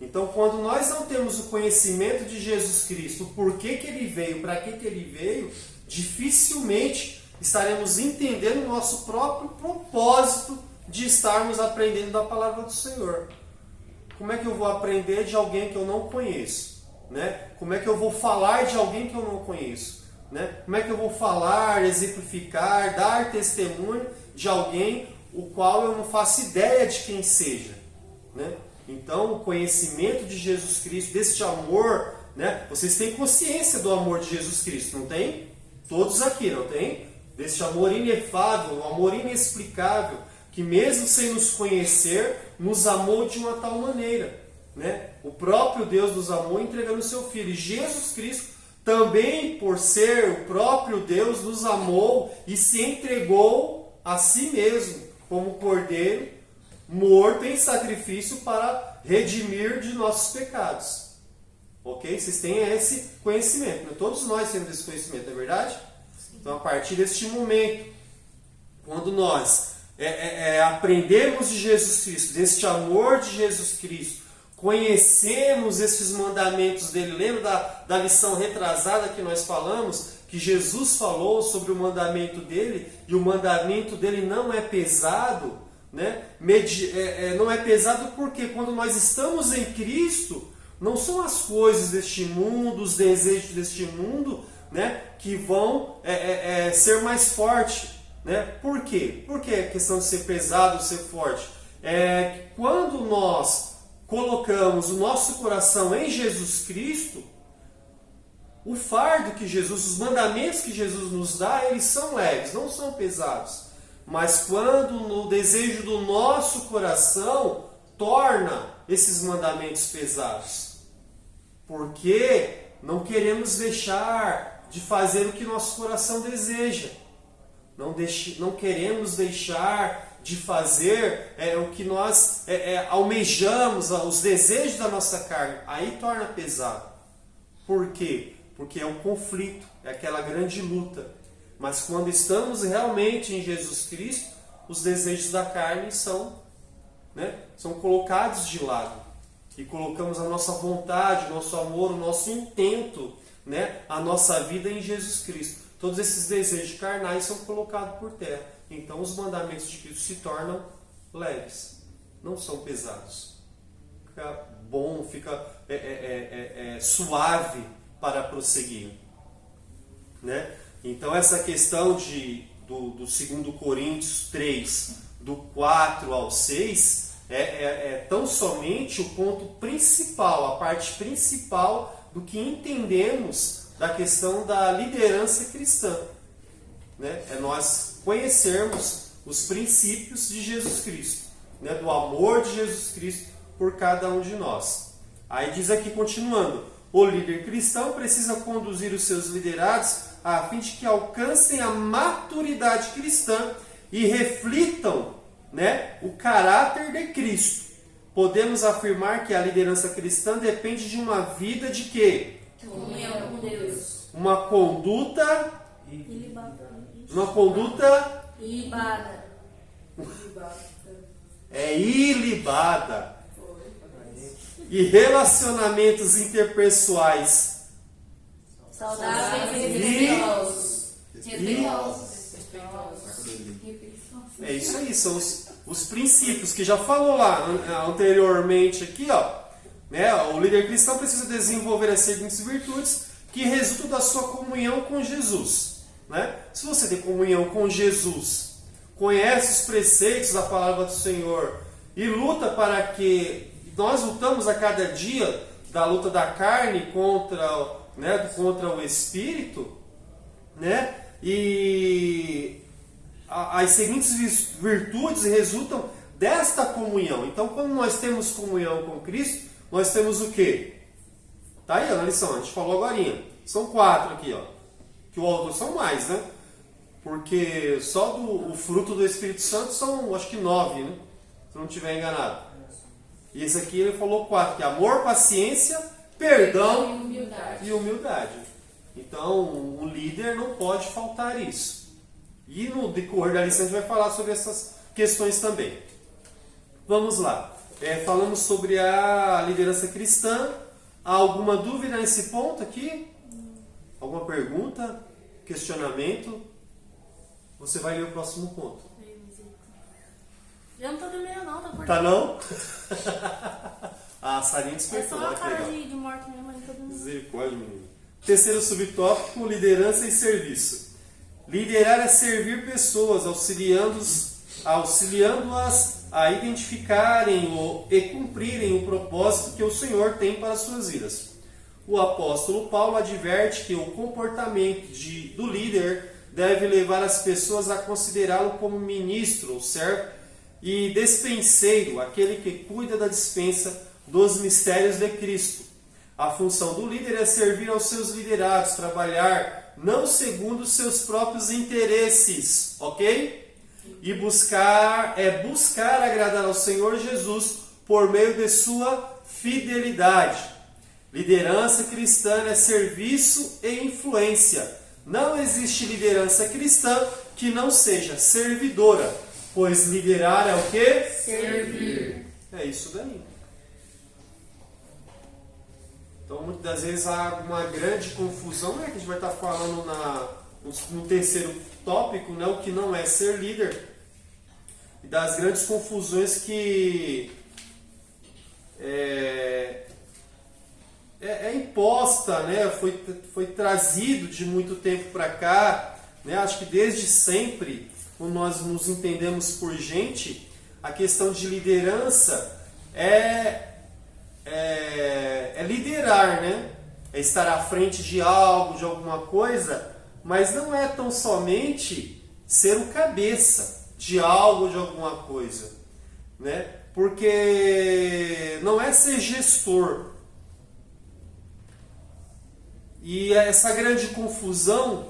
S1: Então, quando nós não temos o conhecimento de Jesus Cristo, por que ele veio, para que ele veio, dificilmente estaremos entendendo o nosso próprio propósito de estarmos aprendendo da palavra do Senhor. Como é que eu vou aprender de alguém que eu não conheço? Né? Como é que eu vou falar de alguém que eu não conheço? Né? Como é que eu vou falar, exemplificar, dar testemunho de alguém o qual eu não faço ideia de quem seja? Né? Então, o conhecimento de Jesus Cristo, desse amor, né? Vocês têm consciência do amor de Jesus Cristo, não tem? Todos aqui, não tem? deste amor inefável, um amor inexplicável, que mesmo sem nos conhecer, nos amou de uma tal maneira, né? O próprio Deus nos amou entregando o seu Filho. E Jesus Cristo, também por ser o próprio Deus, nos amou e se entregou a si mesmo, como cordeiro, morto em sacrifício para redimir de nossos pecados. Ok? Vocês têm esse conhecimento, né? Todos nós temos esse conhecimento, não é verdade? Então, a partir deste momento, quando nós aprendemos de Jesus Cristo, deste amor de Jesus Cristo, conhecemos esses mandamentos dele, lembra da lição retrasada que nós falamos, que Jesus falou sobre o mandamento dele, e o mandamento dele não é pesado, né? Não é pesado porque quando nós estamos em Cristo, não são as coisas deste mundo, os desejos deste mundo, né, que vão ser mais fortes, né? Por quê? Porque a questão de ser pesado, ser forte, quando nós colocamos o nosso coração em Jesus Cristo, o fardo que Jesus, os mandamentos que Jesus nos dá, eles são leves, não são pesados. Mas quando no desejo do nosso coração torna esses mandamentos pesados, porque não queremos deixar de fazer o que nosso coração deseja. Não queremos deixar de fazer o que nós almejamos, os desejos da nossa carne. Aí torna pesado. Por quê? Porque é um conflito, é aquela grande luta. Mas quando estamos realmente em Jesus Cristo, os desejos da carne são colocados de lado. E colocamos a nossa vontade, o nosso amor, o nosso intento, né, a nossa vida em Jesus Cristo. Todos esses desejos carnais são colocados por terra. Então os mandamentos de Cristo se tornam leves, não são pesados. Fica bom, fica suave para prosseguir, né? Então essa questão do 2 Coríntios 3, do 4 ao 6, é tão somente o ponto principal, a parte principal do que entendemos da questão da liderança cristã, né? É nós conhecermos os princípios de Jesus Cristo, né? Do amor de Jesus Cristo por cada um de nós. Aí diz aqui, continuando, o líder cristão precisa conduzir os seus liderados a fim de que alcancem a maturidade cristã e reflitam, né, o caráter de Cristo. Podemos afirmar que a liderança cristã depende de uma vida de quê?
S2: Comunhão com Deus.
S1: Uma conduta
S3: Ilibada.
S1: ilibada. E relacionamentos interpessoais
S2: Saudáveis e respeitosos.
S1: É isso aí, são os princípios que já falou lá anteriormente aqui, ó, né? O líder cristão precisa desenvolver as seguintes virtudes que resultam da sua comunhão com Jesus, né? Se você tem comunhão com Jesus, conhece os preceitos da palavra do Senhor e luta para que nós lutamos a cada dia da luta da carne contra o espírito, né? E as seguintes virtudes resultam desta comunhão. Então, quando nós temos comunhão com Cristo, nós temos o quê? Tá aí, ó, na lição, a gente falou agorinha. São 4 aqui, ó. Que o autor são mais, né? Porque só o fruto do Espírito Santo são, acho que 9, né? Se eu não estiver enganado. E esse aqui ele falou 4, que é amor, paciência, perdão e humildade. Então, um líder não pode faltar isso. E no decorrer da lição a gente vai falar sobre essas questões também. Vamos lá. Falamos sobre a liderança cristã. Há alguma dúvida nesse ponto aqui? Alguma pergunta? Questionamento? Você vai ler o próximo ponto.
S3: Eu não tô dormindo não, tá por
S1: Tá não? A Sarinha
S3: É
S1: despertou.
S3: só a
S1: olha que
S3: cara
S1: legal.
S3: de morte mesmo, mas não tô dormindo.
S1: Misericórdia, menino. Terceiro subtópico, liderança e serviço. Liderar é servir pessoas, auxiliando-as a identificarem e cumprirem o propósito que o Senhor tem para as suas vidas. O apóstolo Paulo adverte que o comportamento do líder deve levar as pessoas a considerá-lo como ministro ou servo e despenseiro, aquele que cuida da dispensa dos mistérios de Cristo. A função do líder é servir aos seus liderados, trabalhar não segundo os seus próprios interesses, ok? E buscar agradar ao Senhor Jesus por meio de sua fidelidade. Liderança cristã é serviço e influência. Não existe liderança cristã que não seja servidora, pois liderar é o quê?
S3: Servir.
S1: É isso daí. Então, muitas das vezes há uma grande confusão, né, que a gente vai estar falando no terceiro tópico, né, o que não é ser líder, e das grandes confusões que é imposta, né, foi trazido de muito tempo para cá, né, acho que desde sempre, quando nós nos entendemos por gente, a questão de liderança é liderar, né? É estar à frente de algo, de alguma coisa, mas não é tão somente ser o cabeça de algo, de alguma coisa, né? Porque não é ser gestor. E essa grande confusão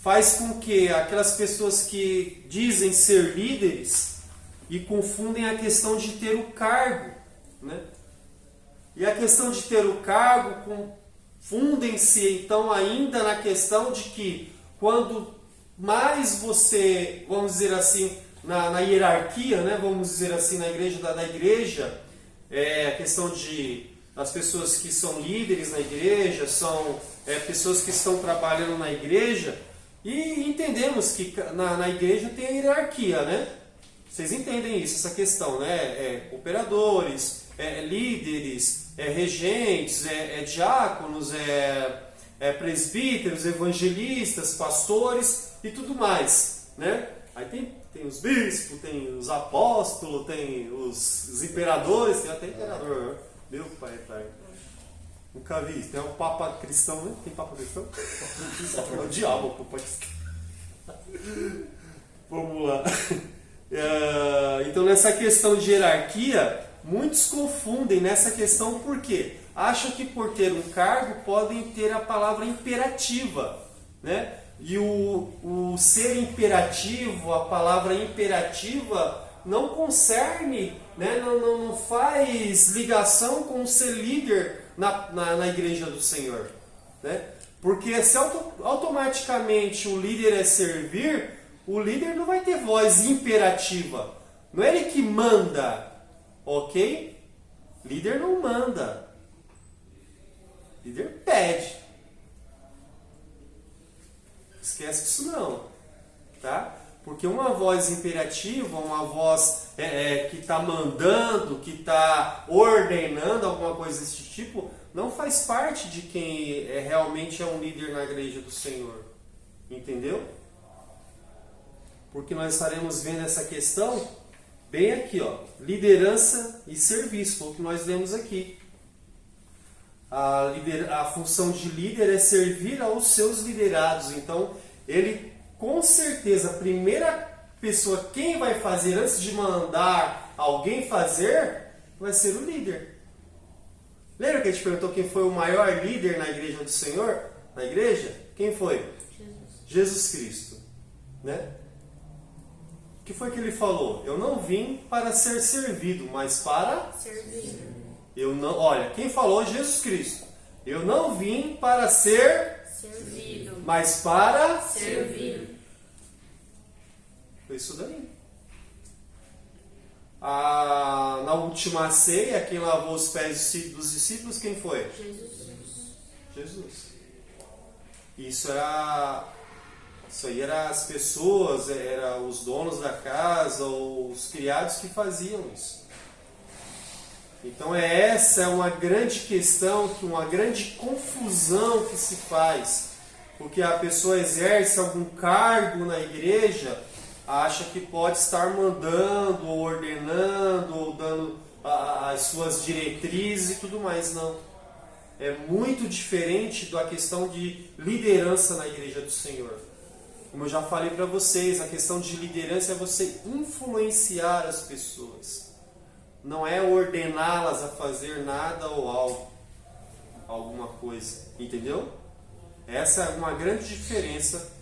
S1: faz com que aquelas pessoas que dizem ser líderes e confundem a questão de ter o cargo, né? E a questão de ter o cargo confundem-se então ainda na questão de que quando mais você, vamos dizer assim, na hierarquia, né, vamos dizer assim, na igreja da igreja, a questão das pessoas que são líderes na igreja, são pessoas que estão trabalhando na igreja, e entendemos que na igreja tem a hierarquia, né? Vocês entendem isso, essa questão, né? Operadores, líderes, regentes, diáconos, presbíteros, evangelistas, pastores e tudo mais, né? Aí tem os bispos, tem os apóstolos, tem os imperadores, tem até imperador, né? Meu pai, pai. Nunca vi isso. Tem um papa cristão, né? Tem papa cristão? É o diabo, o papa cristão. Vamos lá. Então, nessa questão de hierarquia, muitos confundem nessa questão porque acham que por ter um cargo podem ter a palavra imperativa, né? E o ser imperativo, a palavra imperativa, não concerne, né? não faz ligação com ser líder na igreja do Senhor, né? Porque se automaticamente o líder é servir, o líder não vai ter voz imperativa. Não é ele que manda, ok? Líder não manda. Líder pede. Esquece disso não, tá? Porque uma voz imperativa, uma voz que está mandando, que está ordenando alguma coisa desse tipo, não faz parte de quem realmente é um líder na igreja do Senhor. Entendeu? Porque nós estaremos vendo essa questão bem aqui, ó, liderança e serviço, foi o que nós lemos aqui. A função de líder é servir aos seus liderados. Então, ele, com certeza, a primeira pessoa, quem vai fazer antes de mandar alguém fazer, vai ser o líder. Lembra que a gente perguntou quem foi o maior líder na igreja do Senhor? Na igreja? Quem foi? Jesus Cristo, né? O que foi que ele falou? Eu não vim para ser servido, mas para
S3: Servir.
S1: Olha, quem falou? Jesus Cristo. Eu não vim para ser
S3: Servido.
S1: mas para
S3: Servir.
S1: Foi isso daí. Na última ceia, quem lavou os pés dos discípulos, quem foi? Jesus. Isso aí era as pessoas, era os donos da casa, ou os criados que faziam isso. Então essa é uma grande questão, uma grande confusão que se faz. Porque a pessoa exerce algum cargo na igreja, acha que pode estar mandando, ou ordenando, ou dando as suas diretrizes e tudo mais. Não. É muito diferente da questão de liderança na igreja do Senhor. Como eu já falei para vocês, a questão de liderança é você influenciar as pessoas. Não é ordená-las a fazer nada ou algo, alguma coisa. Entendeu? Essa é uma grande diferença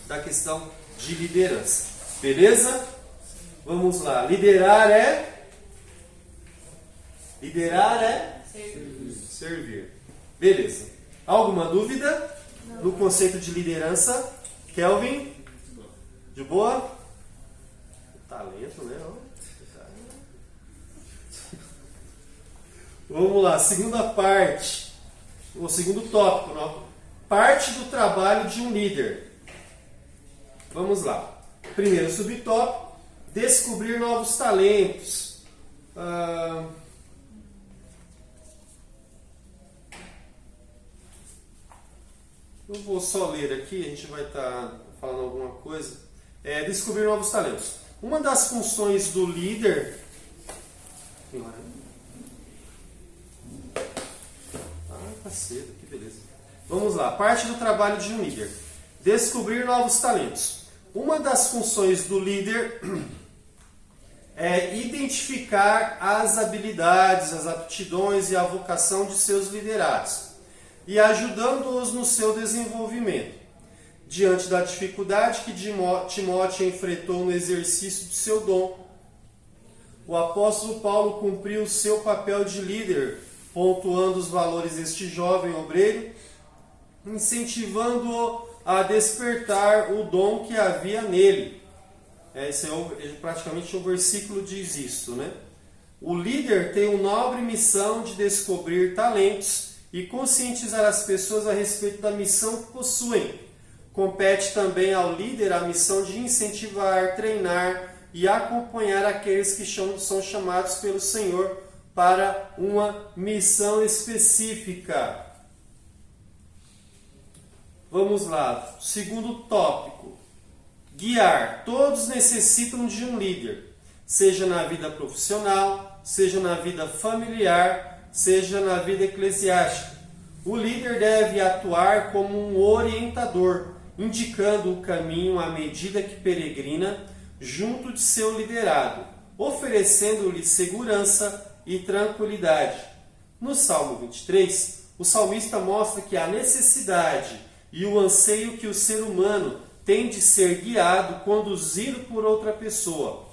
S1: da questão de liderança. Beleza? Vamos lá. Liderar é servir. Beleza. Alguma dúvida no conceito de liderança? Kelvin? De boa? Talento, né? Vamos lá, segunda parte. O segundo tópico, não? Parte do trabalho de um líder. Vamos lá. Primeiro subtópico, descobrir novos talentos. Eu vou só ler aqui, a gente vai estar falando alguma coisa. Descobrir novos talentos. Uma das funções do líder... Tá cedo, que beleza. Vamos lá, parte do trabalho de um líder. Descobrir novos talentos. Uma das funções do líder é identificar as habilidades, as aptidões e a vocação de seus liderados e ajudando-os no seu desenvolvimento. Diante da dificuldade que Timóteo enfrentou no exercício do seu dom, o apóstolo Paulo cumpriu o seu papel de líder, pontuando os valores deste jovem obreiro, incentivando-o a despertar o dom que havia nele. Esse praticamente o versículo diz isso, né? O líder tem uma nobre missão de descobrir talentos e conscientizar as pessoas a respeito da missão que possuem. Compete também ao líder a missão de incentivar, treinar e acompanhar aqueles que são chamados pelo Senhor para uma missão específica. Vamos lá, segundo tópico. Guiar. Todos necessitam de um líder, seja na vida profissional, seja na vida familiar, seja na vida eclesiástica. O líder deve atuar como um orientador, indicando o caminho à medida que peregrina junto de seu liderado, oferecendo-lhe segurança e tranquilidade. No Salmo 23, o salmista mostra que a necessidade e o anseio que o ser humano tem de ser guiado, conduzido por outra pessoa.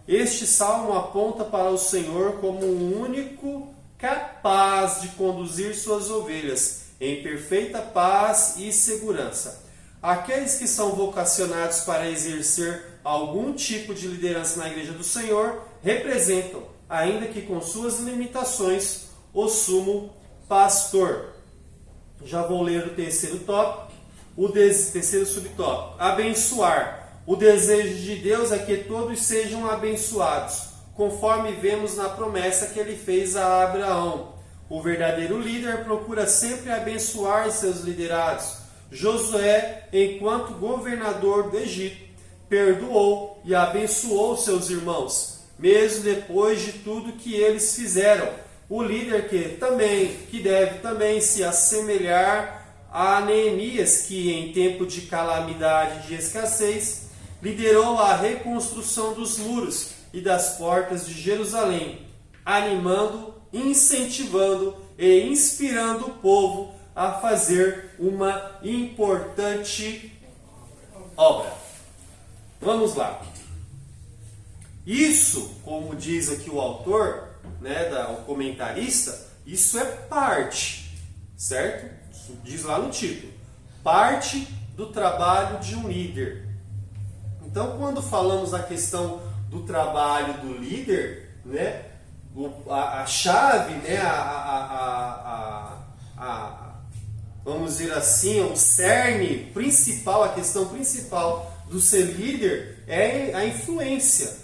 S1: Este salmo aponta para o Senhor como o único capaz de conduzir suas ovelhas em perfeita paz e segurança. Aqueles que são vocacionados para exercer algum tipo de liderança na Igreja do Senhor representam, ainda que com suas limitações, o sumo pastor. Já vou ler o terceiro tópico, terceiro subtópico. Abençoar. O desejo de Deus é que todos sejam abençoados, conforme vemos na promessa que ele fez a Abraão. O verdadeiro líder procura sempre abençoar seus liderados. Josué, enquanto governador do Egito, perdoou e abençoou seus irmãos, mesmo depois de tudo que eles fizeram. O líder que deve também se assemelhar a Neemias, que em tempo de calamidade e de escassez, liderou a reconstrução dos muros e das portas de Jerusalém, animando, incentivando e inspirando o povo a fazer uma importante obra. Vamos lá. Isso, como diz aqui o autor, o comentarista, isso é parte, certo? Isso diz lá no título. Parte do trabalho de um líder. Então, quando falamos da questão do trabalho do líder, a chave, vamos dizer assim, o cerne principal, a questão principal do ser líder é a influência.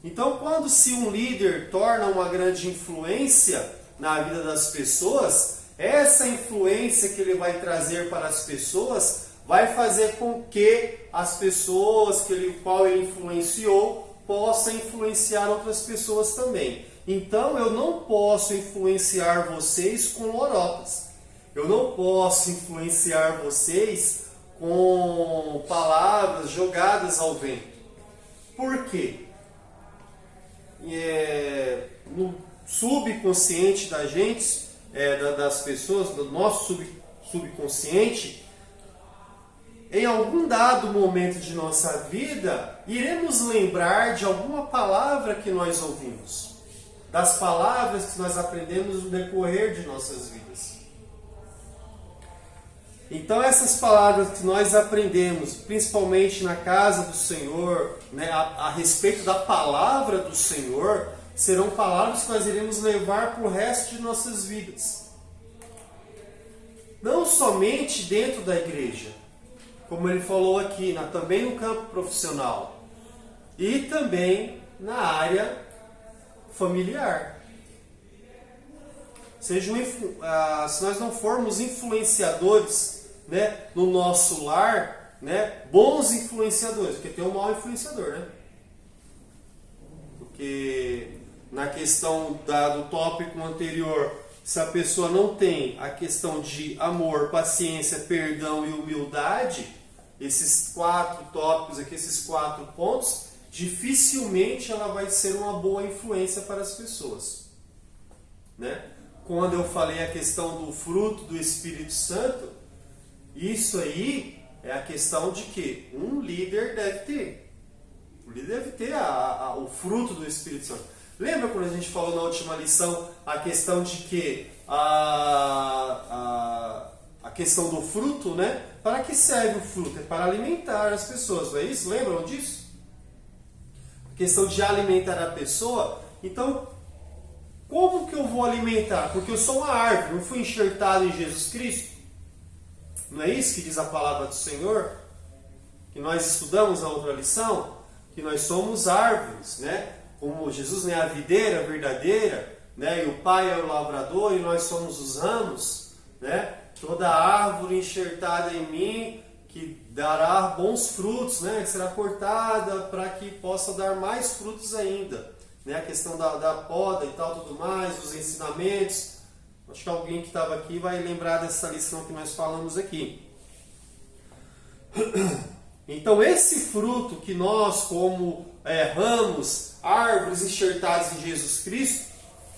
S1: Então, quando se um líder torna uma grande influência na vida das pessoas, essa influência que ele vai trazer para as pessoas vai fazer com que as pessoas qual ele influenciou possam influenciar outras pessoas também. Então, eu não posso influenciar vocês com lorotas. Eu não posso influenciar vocês com palavras jogadas ao vento. Por quê? No subconsciente da gente, das pessoas, do nosso subconsciente, em algum dado momento de nossa vida, iremos lembrar de alguma palavra que nós ouvimos, das palavras que nós aprendemos no decorrer de nossas vidas. Então essas palavras que nós aprendemos, principalmente na casa do Senhor, né, a respeito da palavra do Senhor, serão palavras que nós iremos levar para o resto de nossas vidas. Não somente dentro da igreja, como ele falou aqui, também no campo profissional e também na área familiar. Se nós não formos influenciadores, né, no nosso lar, né, bons influenciadores, porque tem um mau influenciador, né? Porque na questão do tópico anterior, se a pessoa não tem a questão de amor, paciência, perdão e humildade, esses 4 tópicos aqui, esses 4 pontos, dificilmente ela vai ser uma boa influência para as pessoas, né? Quando eu falei a questão do fruto do Espírito Santo, isso aí é a questão de que um líder deve ter. O líder deve ter o fruto do Espírito Santo. Lembra quando a gente falou na última lição a questão de que a questão do fruto, né? Para que serve o fruto? É para alimentar as pessoas, não é isso? Lembram disso? A questão de alimentar a pessoa. Então, como que eu vou alimentar? Porque eu sou uma árvore, não fui enxertado em Jesus Cristo. Não é isso que diz a palavra do Senhor? Que nós estudamos na outra lição? Que nós somos árvores, né? Como Jesus é a videira verdadeira, né? E o Pai é o lavrador e nós somos os ramos, né? Toda árvore enxertada em mim que dará bons frutos, né? Que será cortada para que possa dar mais frutos ainda, né? A questão da poda e tal, tudo mais, os ensinamentos. Acho que alguém que estava aqui vai lembrar dessa lição que nós falamos aqui. Então esse fruto que nós, como ramos, árvores enxertadas em Jesus Cristo,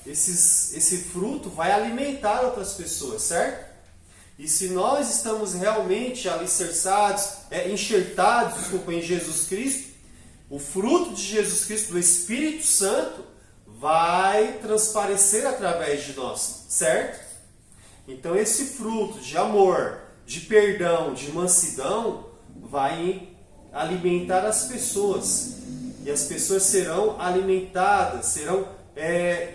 S1: esse fruto vai alimentar outras pessoas, certo? E se nós estamos realmente alicerçados, enxertados, em Jesus Cristo, o fruto de Jesus Cristo, do Espírito Santo, vai transparecer através de nós, certo? Então esse fruto de amor, de perdão, de mansidão, vai alimentar as pessoas. E as pessoas serão alimentadas,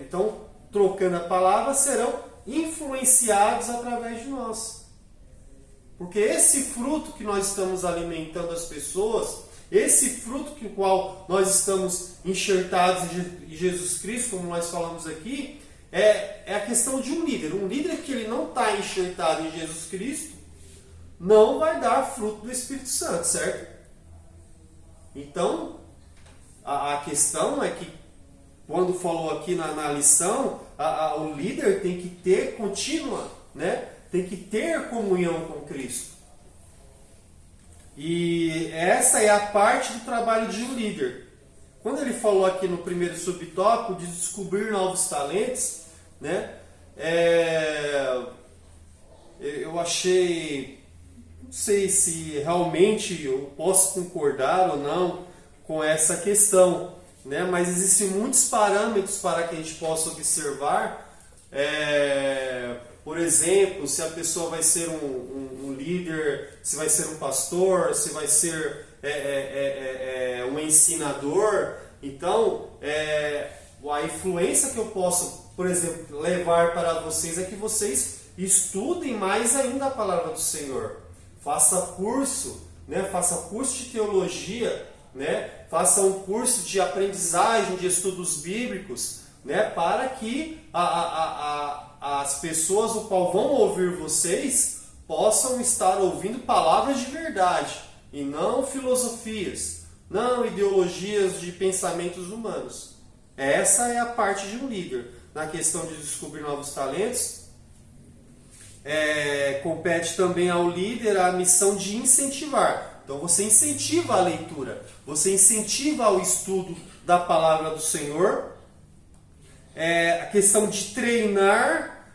S1: então, trocando a palavra, serão influenciados através de nós. Porque esse fruto que nós estamos alimentando as pessoas, esse fruto com o qual nós estamos enxertados em Jesus Cristo, como nós falamos aqui, é a questão de um líder. Um líder que ele não está enxertado em Jesus Cristo, não vai dar fruto do Espírito Santo, certo? Então, a questão é que, quando falou aqui na lição, o líder tem que ter contínua, né? Tem que ter comunhão com Cristo. E essa é a parte do trabalho de um líder. Quando ele falou aqui no primeiro subtópico de descobrir novos talentos, né? Eu achei, não sei se realmente eu posso concordar ou não com essa questão, né? Mas existem muitos parâmetros para que a gente possa observar. Por exemplo, se a pessoa vai ser um líder, se vai ser um pastor, se vai ser um ensinador. Então, a influência que eu posso, por exemplo, levar para vocês é que vocês estudem mais ainda a palavra do Senhor. Faça curso, né? Faça curso de teologia, né? Faça um curso de aprendizagem, de estudos bíblicos, né? Para que as pessoas o qual vão ouvir vocês possam estar ouvindo palavras de verdade e não filosofias, não ideologias de pensamentos humanos. Essa é a parte de um líder na questão de descobrir novos talentos. compete também ao líder a missão de incentivar. Então você incentiva a leitura, você incentiva o estudo da palavra do Senhor. A questão de treinar,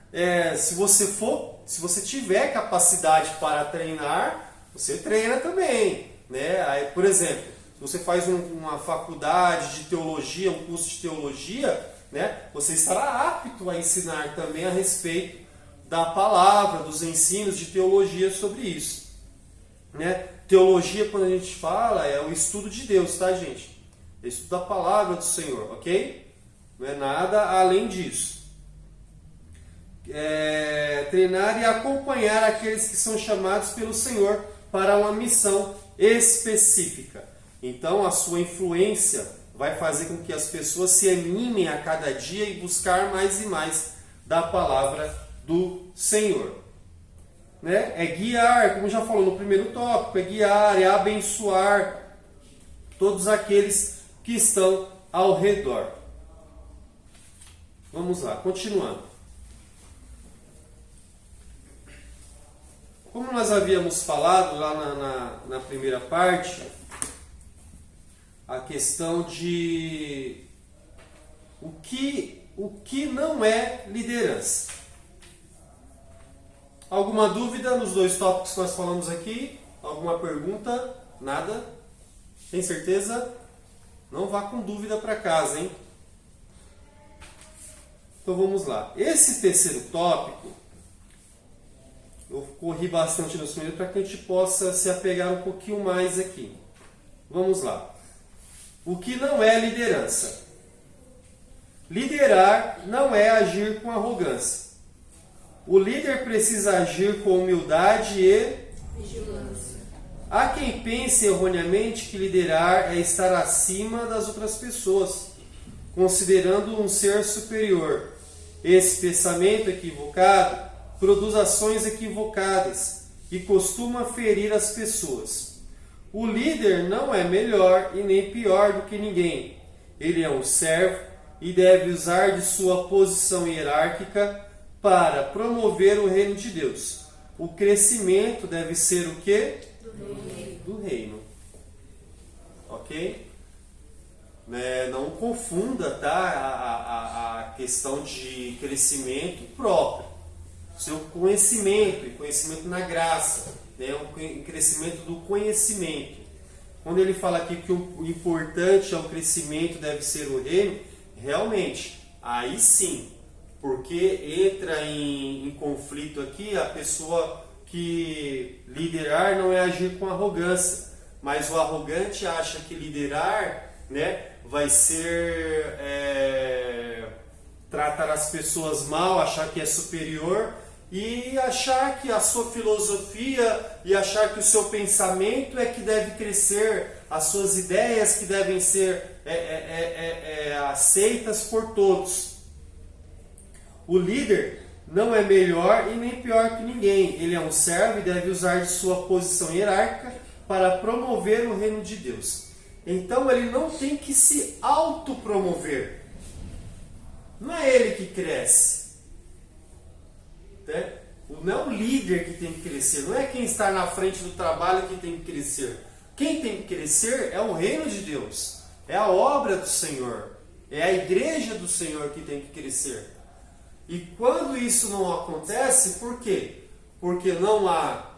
S1: se você tiver capacidade para treinar, você treina também, né? Aí, por exemplo, se você faz uma faculdade de teologia, um curso de teologia, né, você estará apto a ensinar também a respeito da palavra, dos ensinos de teologia sobre isso, né? Teologia, quando a gente fala, é o estudo de Deus, tá, gente? É o estudo da palavra do Senhor, ok? Não é nada além disso. Treinar e acompanhar aqueles que são chamados pelo Senhor para uma missão específica. Então a sua influência vai fazer com que as pessoas se animem a cada dia e buscar mais e mais da palavra do Senhor. Né? É guiar, como já falou no primeiro tópico, é guiar, é abençoar todos aqueles que estão ao redor. Vamos lá, continuando. Como nós havíamos falado lá na primeira parte, a questão de o que não é liderança. Alguma dúvida nos dois tópicos que nós falamos aqui? Alguma pergunta? Nada? Tem certeza? Não vá com dúvida para casa, hein? Então vamos lá. Esse terceiro tópico, eu corri bastante nos primeiros para que a gente possa se apegar um pouquinho mais aqui. Vamos lá. O que não é liderança? Liderar não é agir com arrogância. O líder precisa agir com humildade e
S3: Vigilância.
S1: há quem pense erroneamente que liderar é estar acima das outras pessoas, considerando um ser superior. Esse pensamento equivocado produz ações equivocadas e costuma ferir as pessoas. O líder não é melhor e nem pior do que ninguém. Ele é um servo e deve usar de sua posição hierárquica para promover o reino de Deus. O crescimento deve ser o quê? Do reino. Ok? Não confunda, tá, a questão de crescimento próprio. Seu conhecimento, e conhecimento na graça, né? Um crescimento do conhecimento. Quando ele fala aqui que o importante é o crescimento, deve ser o reino, realmente, aí sim, porque entra em conflito aqui a pessoa que liderar não é agir com arrogância, mas o arrogante acha que liderar, né, vai ser tratar as pessoas mal, achar que é superior e achar que a sua filosofia e achar que o seu pensamento é que deve crescer, as suas ideias que devem ser aceitas por todos. O líder não é melhor e nem pior que ninguém. Ele é um servo e deve usar de sua posição hierárquica para promover o reino de Deus. Então ele não tem que se autopromover. Não é ele que cresce. Né? Não é o líder que tem que crescer. Não é quem está na frente do trabalho que tem que crescer. Quem tem que crescer é o reino de Deus. É a obra do Senhor. É a igreja do Senhor que tem que crescer. E quando isso não acontece, por quê? Porque não há,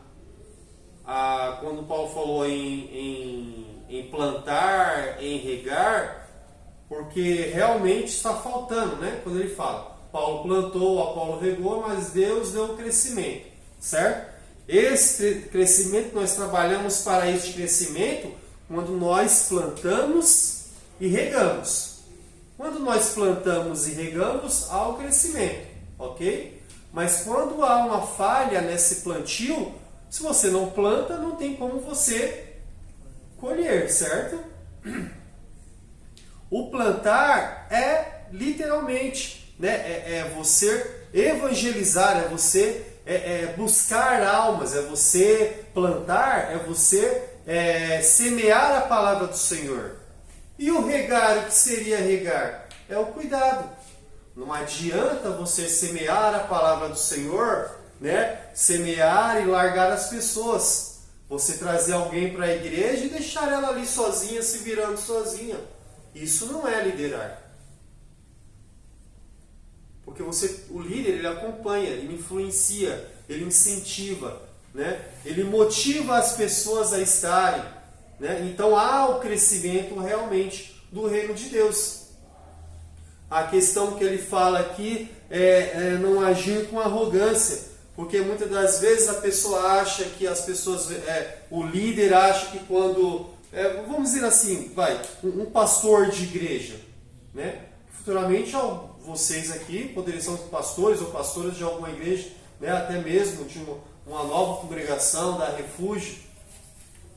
S1: quando Paulo falou em plantar, em regar, porque realmente está faltando, né? Quando ele fala, Paulo plantou, Apolo regou, mas Deus deu o crescimento, certo? Esse crescimento, nós trabalhamos para este crescimento quando nós plantamos e regamos. Quando nós plantamos e regamos, há o crescimento, ok? Mas quando há uma falha nesse plantio, se você não planta, não tem como você colher, certo? O plantar é literalmente, né? É você evangelizar, é você buscar almas, é você plantar, é você semear a palavra do Senhor. E o regar, o que seria regar? É o cuidado. Não adianta você semear a palavra do Senhor né, semear e largar as pessoas. Você trazer alguém para a igreja e deixar ela ali sozinha, se virando sozinha. Isso não é liderar. Porque o líder, ele acompanha, ele influencia, ele incentiva, né? Ele motiva as pessoas a estarem, né? Então há o crescimento realmente do reino de Deus. A questão que ele fala aqui é não agir com arrogância, porque muitas das vezes a pessoa acha que as pessoas, o líder acha que quando, vamos dizer assim, um pastor de igreja, né? Futuramente vocês aqui poderiam ser pastores ou pastoras de alguma igreja, né? Até mesmo de uma nova congregação, da Refúgio,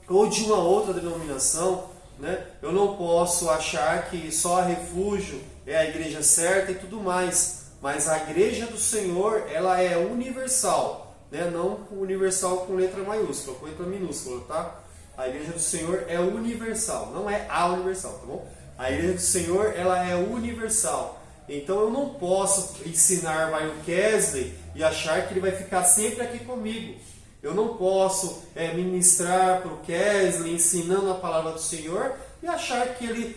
S1: ou de uma outra denominação, né? Eu não posso achar que só a Refúgio é a igreja certa e tudo mais, mas a igreja do Senhor, ela é universal, né? Não universal com letra maiúscula, com letra minúscula, tá? A igreja do Senhor é universal, não é a universal, tá bom? A igreja do Senhor, ela é universal. Então eu não posso ensinar o Kesley e achar que ele vai ficar sempre aqui comigo. Eu não posso ministrar para o Kesley ensinando a palavra do Senhor e achar que ele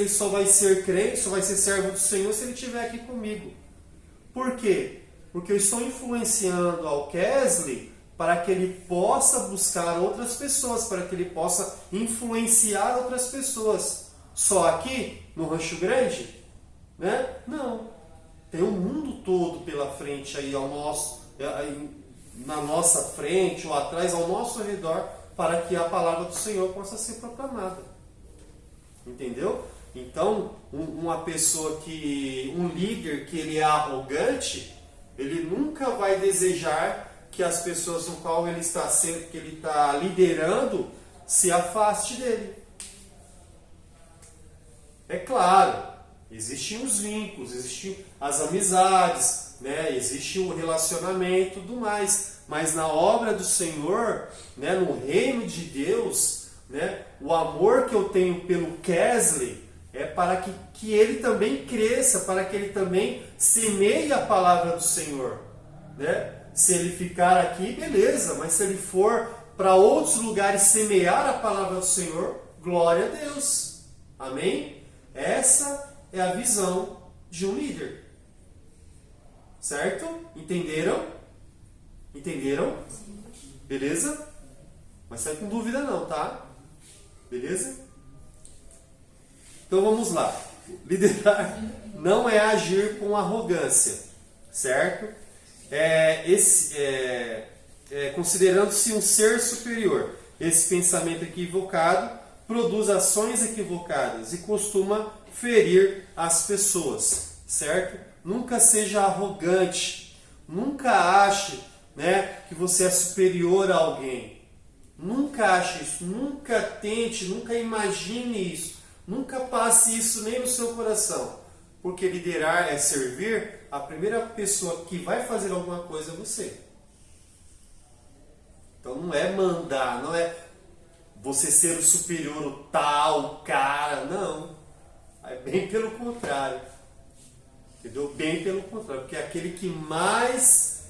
S1: só vai ser crente, só vai ser servo do Senhor se ele estiver aqui comigo. Por quê? Porque eu estou influenciando ao Kesley para que ele possa buscar outras pessoas, para que ele possa influenciar outras pessoas. Só aqui, no Rancho Grande? Né? Não. Tem o mundo todo pela frente aí na nossa frente ou atrás, ao nosso redor, para que a palavra do Senhor possa ser proclamada. Entendeu? Então, um líder que ele é arrogante, ele nunca vai desejar que as pessoas no qual ele está liderando se afaste dele. É claro, existem os vínculos, existem as amizades, né? Existe o relacionamento e tudo mais. Mas na obra do Senhor, né? No reino de Deus, né? O amor que eu tenho pelo Kesley é para que ele também cresça, para que ele também semeie a palavra do Senhor. Né? Se ele ficar aqui, beleza, mas se ele for para outros lugares semear a palavra do Senhor, glória a Deus. Amém? Essa é a visão de um líder. Certo? Entenderam? Entenderam? Beleza? Mas sai com dúvida não, tá? Beleza? Então vamos lá. Liderar não é agir com arrogância, certo? Considerando-se um ser superior. Esse pensamento equivocado produz ações equivocadas e costuma ferir as pessoas, certo? Nunca seja arrogante, nunca ache, né, que você é superior a alguém. Nunca ache isso, nunca tente, nunca imagine isso, nunca passe isso nem no seu coração. Porque liderar é servir, a primeira pessoa que vai fazer alguma coisa é você. Então não é mandar, não é você ser o superior, o tal, o cara, não. É bem pelo contrário. Entendeu? Bem pelo contrário. Porque aquele que mais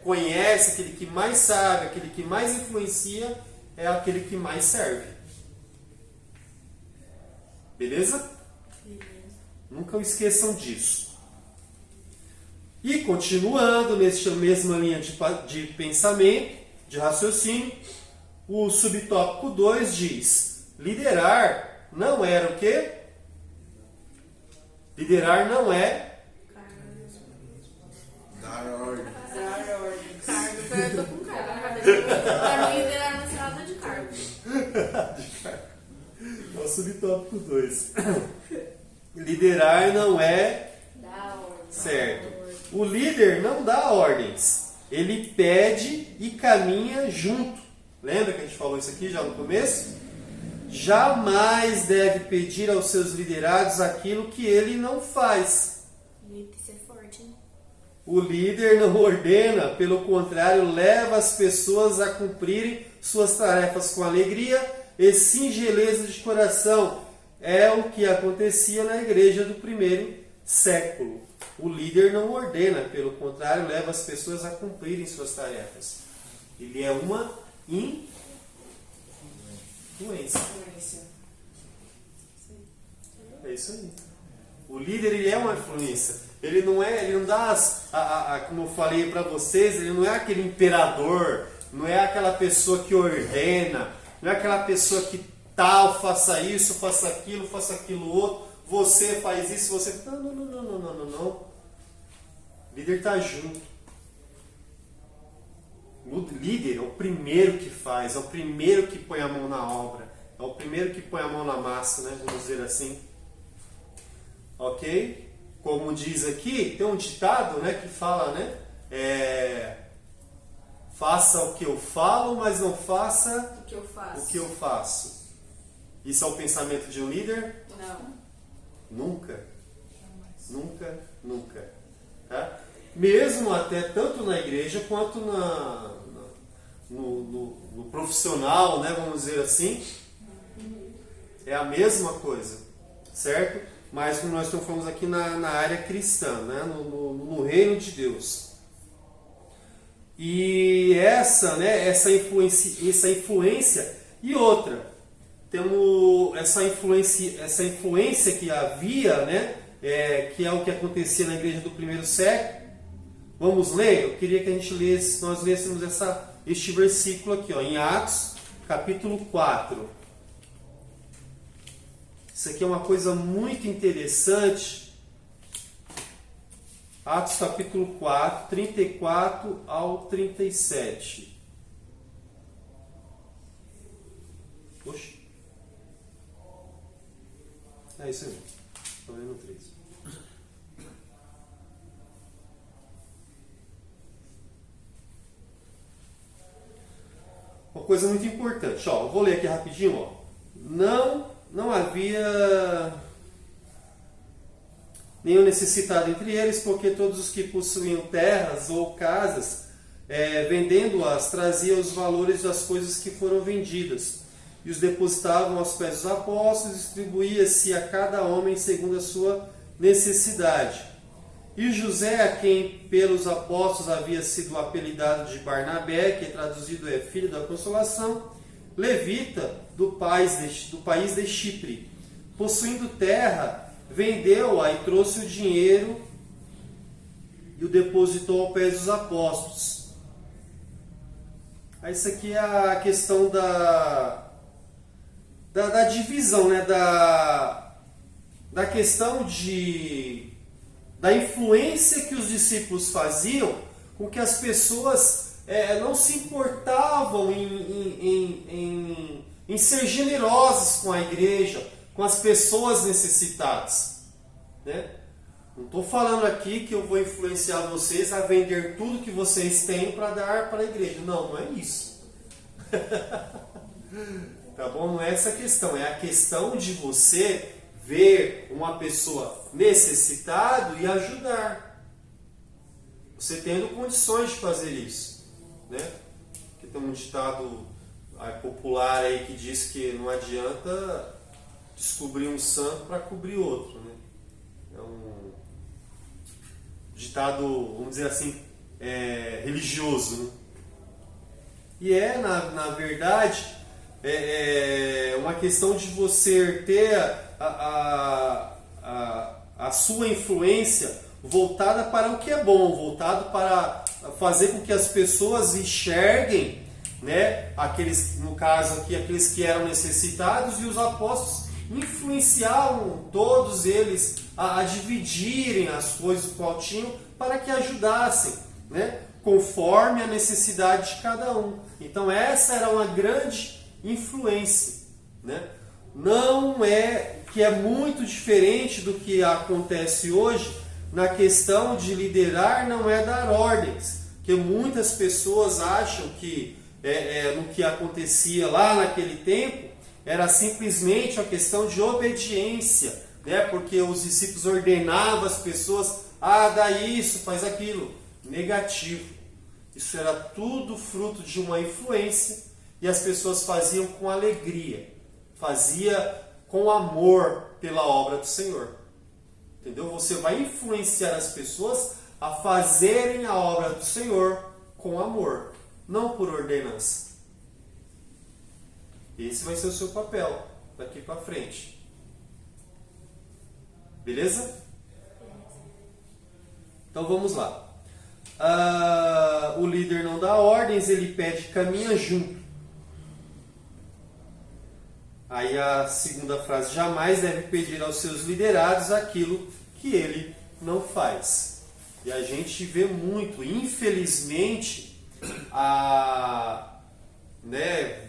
S1: conhece, aquele que mais sabe, aquele que mais influencia, é aquele que mais serve. Beleza? Nunca esqueçam disso. E continuando nesta mesma linha de pensamento, de raciocínio, o subtópico 2 diz: liderar não era o quê? Liderar não é
S5: Dar ordem.
S6: Dar ordem.
S3: Cargo. Eu tô com cargo na cabeça. Pra mim, liderar não se nada de cargo.
S1: É o subtópico 2. Liderar não é
S2: Da ordem.
S1: certo. O líder não dá ordens. Ele pede e caminha junto. Lembra que a gente falou isso aqui já no começo? Jamais deve pedir aos seus liderados aquilo que ele não faz.
S3: Isso é forte, né?
S1: O líder não ordena, pelo contrário, leva as pessoas a cumprirem suas tarefas com alegria e singeleza de coração. É o que acontecia na igreja do primeiro século. O líder não ordena, pelo contrário, leva as pessoas a cumprirem suas tarefas. Ele é uma influência. É isso aí. O líder, ele é uma influência. Ele não dá como eu falei para vocês, ele não é aquele imperador, não é aquela pessoa que ordena, não é aquela pessoa que tal, faça isso, faça aquilo outro, você faz isso, você... Não. O líder está junto. O líder é o primeiro que faz, é o primeiro que põe a mão na obra, é o primeiro que põe a mão na massa, né? Vamos dizer assim. Ok? Como diz aqui, tem um ditado, né, que fala, né? Faça o que eu falo, mas não faça
S6: O que eu faço?
S1: o que eu faço. Isso é o pensamento de um líder?
S6: Não.
S1: Nunca. Nunca, nunca. Tá? Mesmo até tanto na igreja quanto no profissional, né, vamos dizer assim, é a mesma coisa, certo? Mas como nós estamos falando aqui na área cristã, né, no reino de Deus. E essa influência e outra, temos essa influência que havia, né, que é o que acontecia na igreja do primeiro século. Vamos ler? Eu queria que nós lêssemos este versículo aqui, ó, em Atos, capítulo 4. Isso aqui é uma coisa muito interessante. Atos capítulo 4, 34 ao 37. Oxe. É isso aí. Estou lendo 3. Uma coisa muito importante. Ó, eu vou ler aqui rapidinho. Ó. Não havia nenhum necessitado entre eles, porque todos os que possuíam terras ou casas, vendendo-as, traziam os valores das coisas que foram vendidas, e os depositavam aos pés dos apóstolos, distribuía-se a cada homem segundo a sua necessidade. E José, a quem pelos apóstolos havia sido apelidado de Barnabé, que traduzido é Filho da Consolação, levita do país de Chipre, possuindo terra, vendeu-a e trouxe o dinheiro e o depositou ao pé dos apóstolos. Isso aqui é a questão da divisão, né? Da questão da influência que os discípulos faziam com que as pessoas não se importavam em ser generosas com a igreja, com as pessoas necessitadas, né? Não estou falando aqui que eu vou influenciar vocês a vender tudo que vocês têm para dar para a igreja. Não é isso. Tá bom? Não é essa a questão. É a questão de você ver uma pessoa necessitada e ajudar. Você tendo condições de fazer isso, né? Porque tem um ditado popular aí que diz que não adianta descobrir um santo para cobrir outro, né? É um ditado, vamos dizer assim, religioso, né? E na verdade, uma questão de você ter a sua influência voltada para o que é bom, voltado para fazer com que as pessoas enxerguem, né, no caso aqui, aqueles que eram necessitados, e os apóstolos influenciavam todos eles a dividirem as coisas que tinham para que ajudassem, né, conforme a necessidade de cada um. Então essa era uma grande influência, né? Não que é muito diferente do que acontece hoje na questão de liderar, não é dar ordens, que muitas pessoas acham que no que acontecia lá naquele tempo era simplesmente uma questão de obediência, né? Porque os discípulos ordenavam as pessoas, dá isso, faz aquilo. Negativo. Isso era tudo fruto de uma influência e as pessoas faziam com alegria, fazia com amor pela obra do Senhor. Entendeu? Você vai influenciar as pessoas a fazerem a obra do Senhor com amor, não por ordenança. Esse vai ser o seu papel daqui para frente. Beleza? Então vamos lá. O líder não dá ordens, ele pede caminha junto. Aí a segunda frase, jamais deve pedir aos seus liderados aquilo que ele não faz. E a gente vê muito, infelizmente,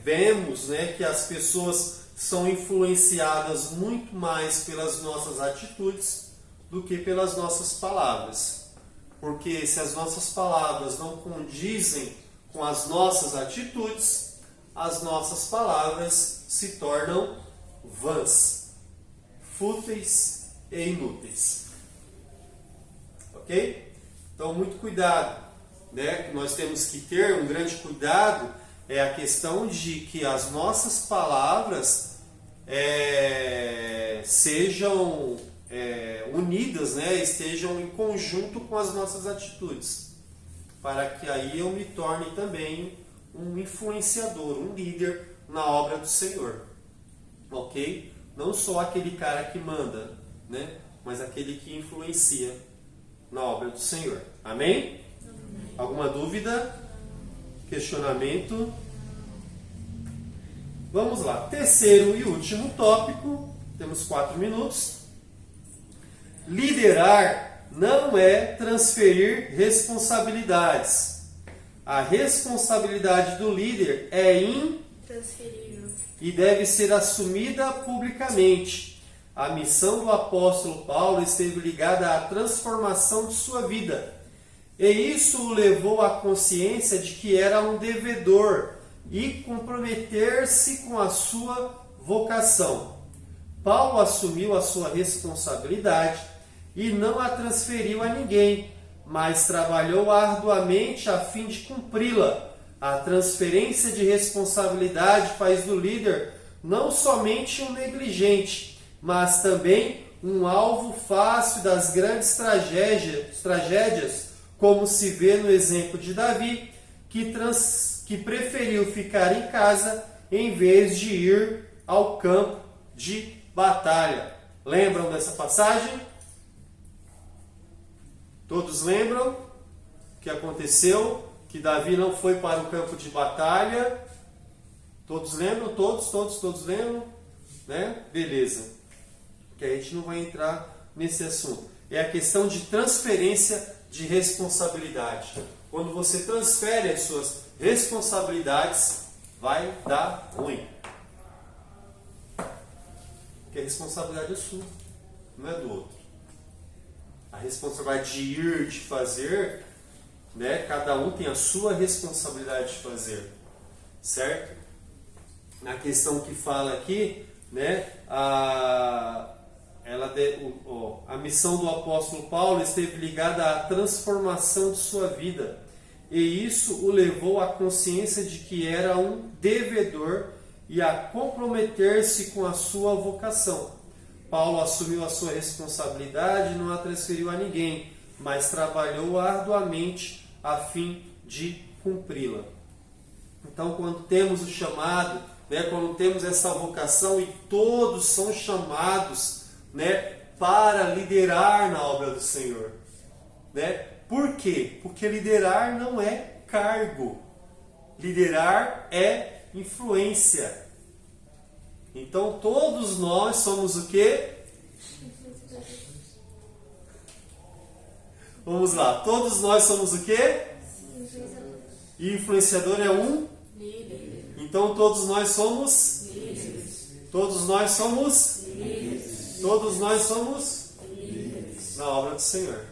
S1: vemos que as pessoas são influenciadas muito mais pelas nossas atitudes do que pelas nossas palavras. Porque se as nossas palavras não condizem com as nossas atitudes, as nossas palavras se tornam vãs, fúteis e inúteis. Ok? Então, muito cuidado. Nós temos que ter um grande cuidado, é a questão de que as nossas palavras sejam unidas, estejam em conjunto com as nossas atitudes, para que aí eu me torne também um influenciador, um líder na obra do Senhor. Ok? Não só aquele cara que manda, mas aquele que influencia na obra do Senhor. Amém? Alguma dúvida? Questionamento? Vamos lá. Terceiro e último tópico. Temos 4 minutos. Liderar não é transferir responsabilidades. A responsabilidade do líder é
S3: Transferível.
S1: e deve ser assumida publicamente. A missão do apóstolo Paulo esteve ligada à transformação de sua vida. E isso o levou à consciência de que era um devedor e comprometer-se com a sua vocação. Paulo assumiu a sua responsabilidade e não a transferiu a ninguém, mas trabalhou arduamente a fim de cumpri-la. A transferência de responsabilidade faz do líder não somente um negligente, mas também um alvo fácil das grandes tragédias, como se vê no exemplo de Davi, que preferiu ficar em casa em vez de ir ao campo de batalha. Lembram dessa passagem? Todos lembram o que aconteceu? Que Davi não foi para o campo de batalha. Todos lembram? Todos lembram? Beleza. Que a gente não vai entrar nesse assunto. É a questão de transferência de responsabilidade. Quando você transfere as suas responsabilidades, vai dar ruim. Porque a responsabilidade é sua, não é do outro. A responsabilidade de ir, de fazer, cada um tem a sua responsabilidade de fazer, certo? Na questão que fala aqui, a missão do apóstolo Paulo esteve ligada à transformação de sua vida, e isso o levou à consciência de que era um devedor e a comprometer-se com a sua vocação. Paulo assumiu a sua responsabilidade e não a transferiu a ninguém, mas trabalhou arduamente a fim de cumpri-la. Então, quando temos o chamado, quando temos essa vocação, e todos são chamados para liderar na obra do Senhor. Por quê? Porque liderar não é cargo. Liderar é influência. Então todos nós somos o quê? Vamos lá. Todos nós somos o quê? E influenciador é um?
S3: Líder.
S1: Então todos nós somos?
S3: Líderes.
S1: Todos nós somos?
S3: Líderes.
S1: Todos nós somos?
S3: Líderes.
S1: Na obra do Senhor.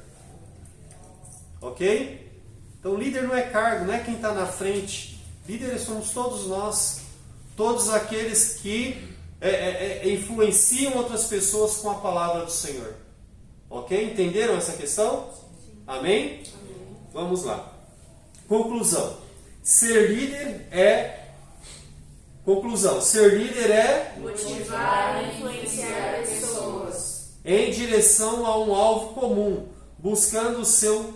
S1: Ok? Então líder não é cargo, não é quem está na frente. Líderes somos todos nós. Todos aqueles que influenciam outras pessoas com a palavra do Senhor. Ok? Entenderam essa questão? Amém? Vamos lá. Conclusão. Ser líder é... Conclusão. Ser líder é...
S3: Motivar e influenciar pessoas.
S1: em direção a um alvo comum, buscando o seu.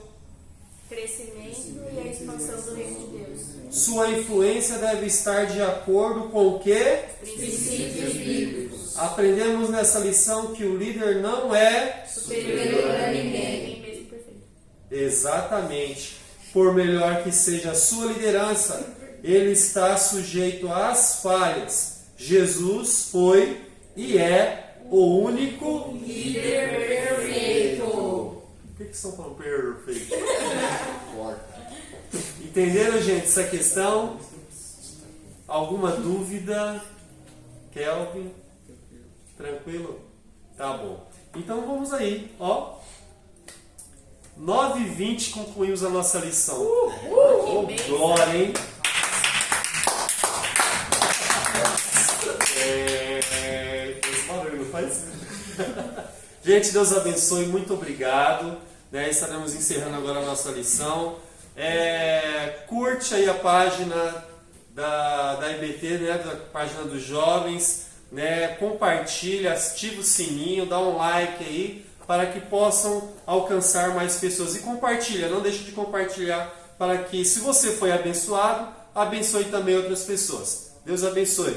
S3: Crescimento e a expansão do reino de Deus.
S1: Sua influência deve estar de acordo com o quê?
S2: Princípios bíblicos.
S1: Aprendemos nessa lição que o líder não é
S2: Superior a ninguém.
S3: Nem mesmo perfeito.
S1: exatamente. Por melhor que seja a sua liderança, ele está sujeito às falhas. Jesus foi e é o único
S2: Líder perfeito.
S1: Por que estão falando perfeito? Entenderam, gente, essa questão? Alguma dúvida? Kelvin? Tranquilo? Tá bom. Então vamos aí, ó. 9h20 concluímos a nossa lição. Oh, glória, hein? Esse barulho, não faz? Gente, Deus abençoe, muito obrigado. Estaremos encerrando agora a nossa lição. Curte aí a página da IBT, da página dos jovens, compartilha, ativa o sininho, dá um like aí, para que possam alcançar mais pessoas. E compartilha, não deixe de compartilhar, para que, se você foi abençoado, abençoe também outras pessoas. Deus abençoe.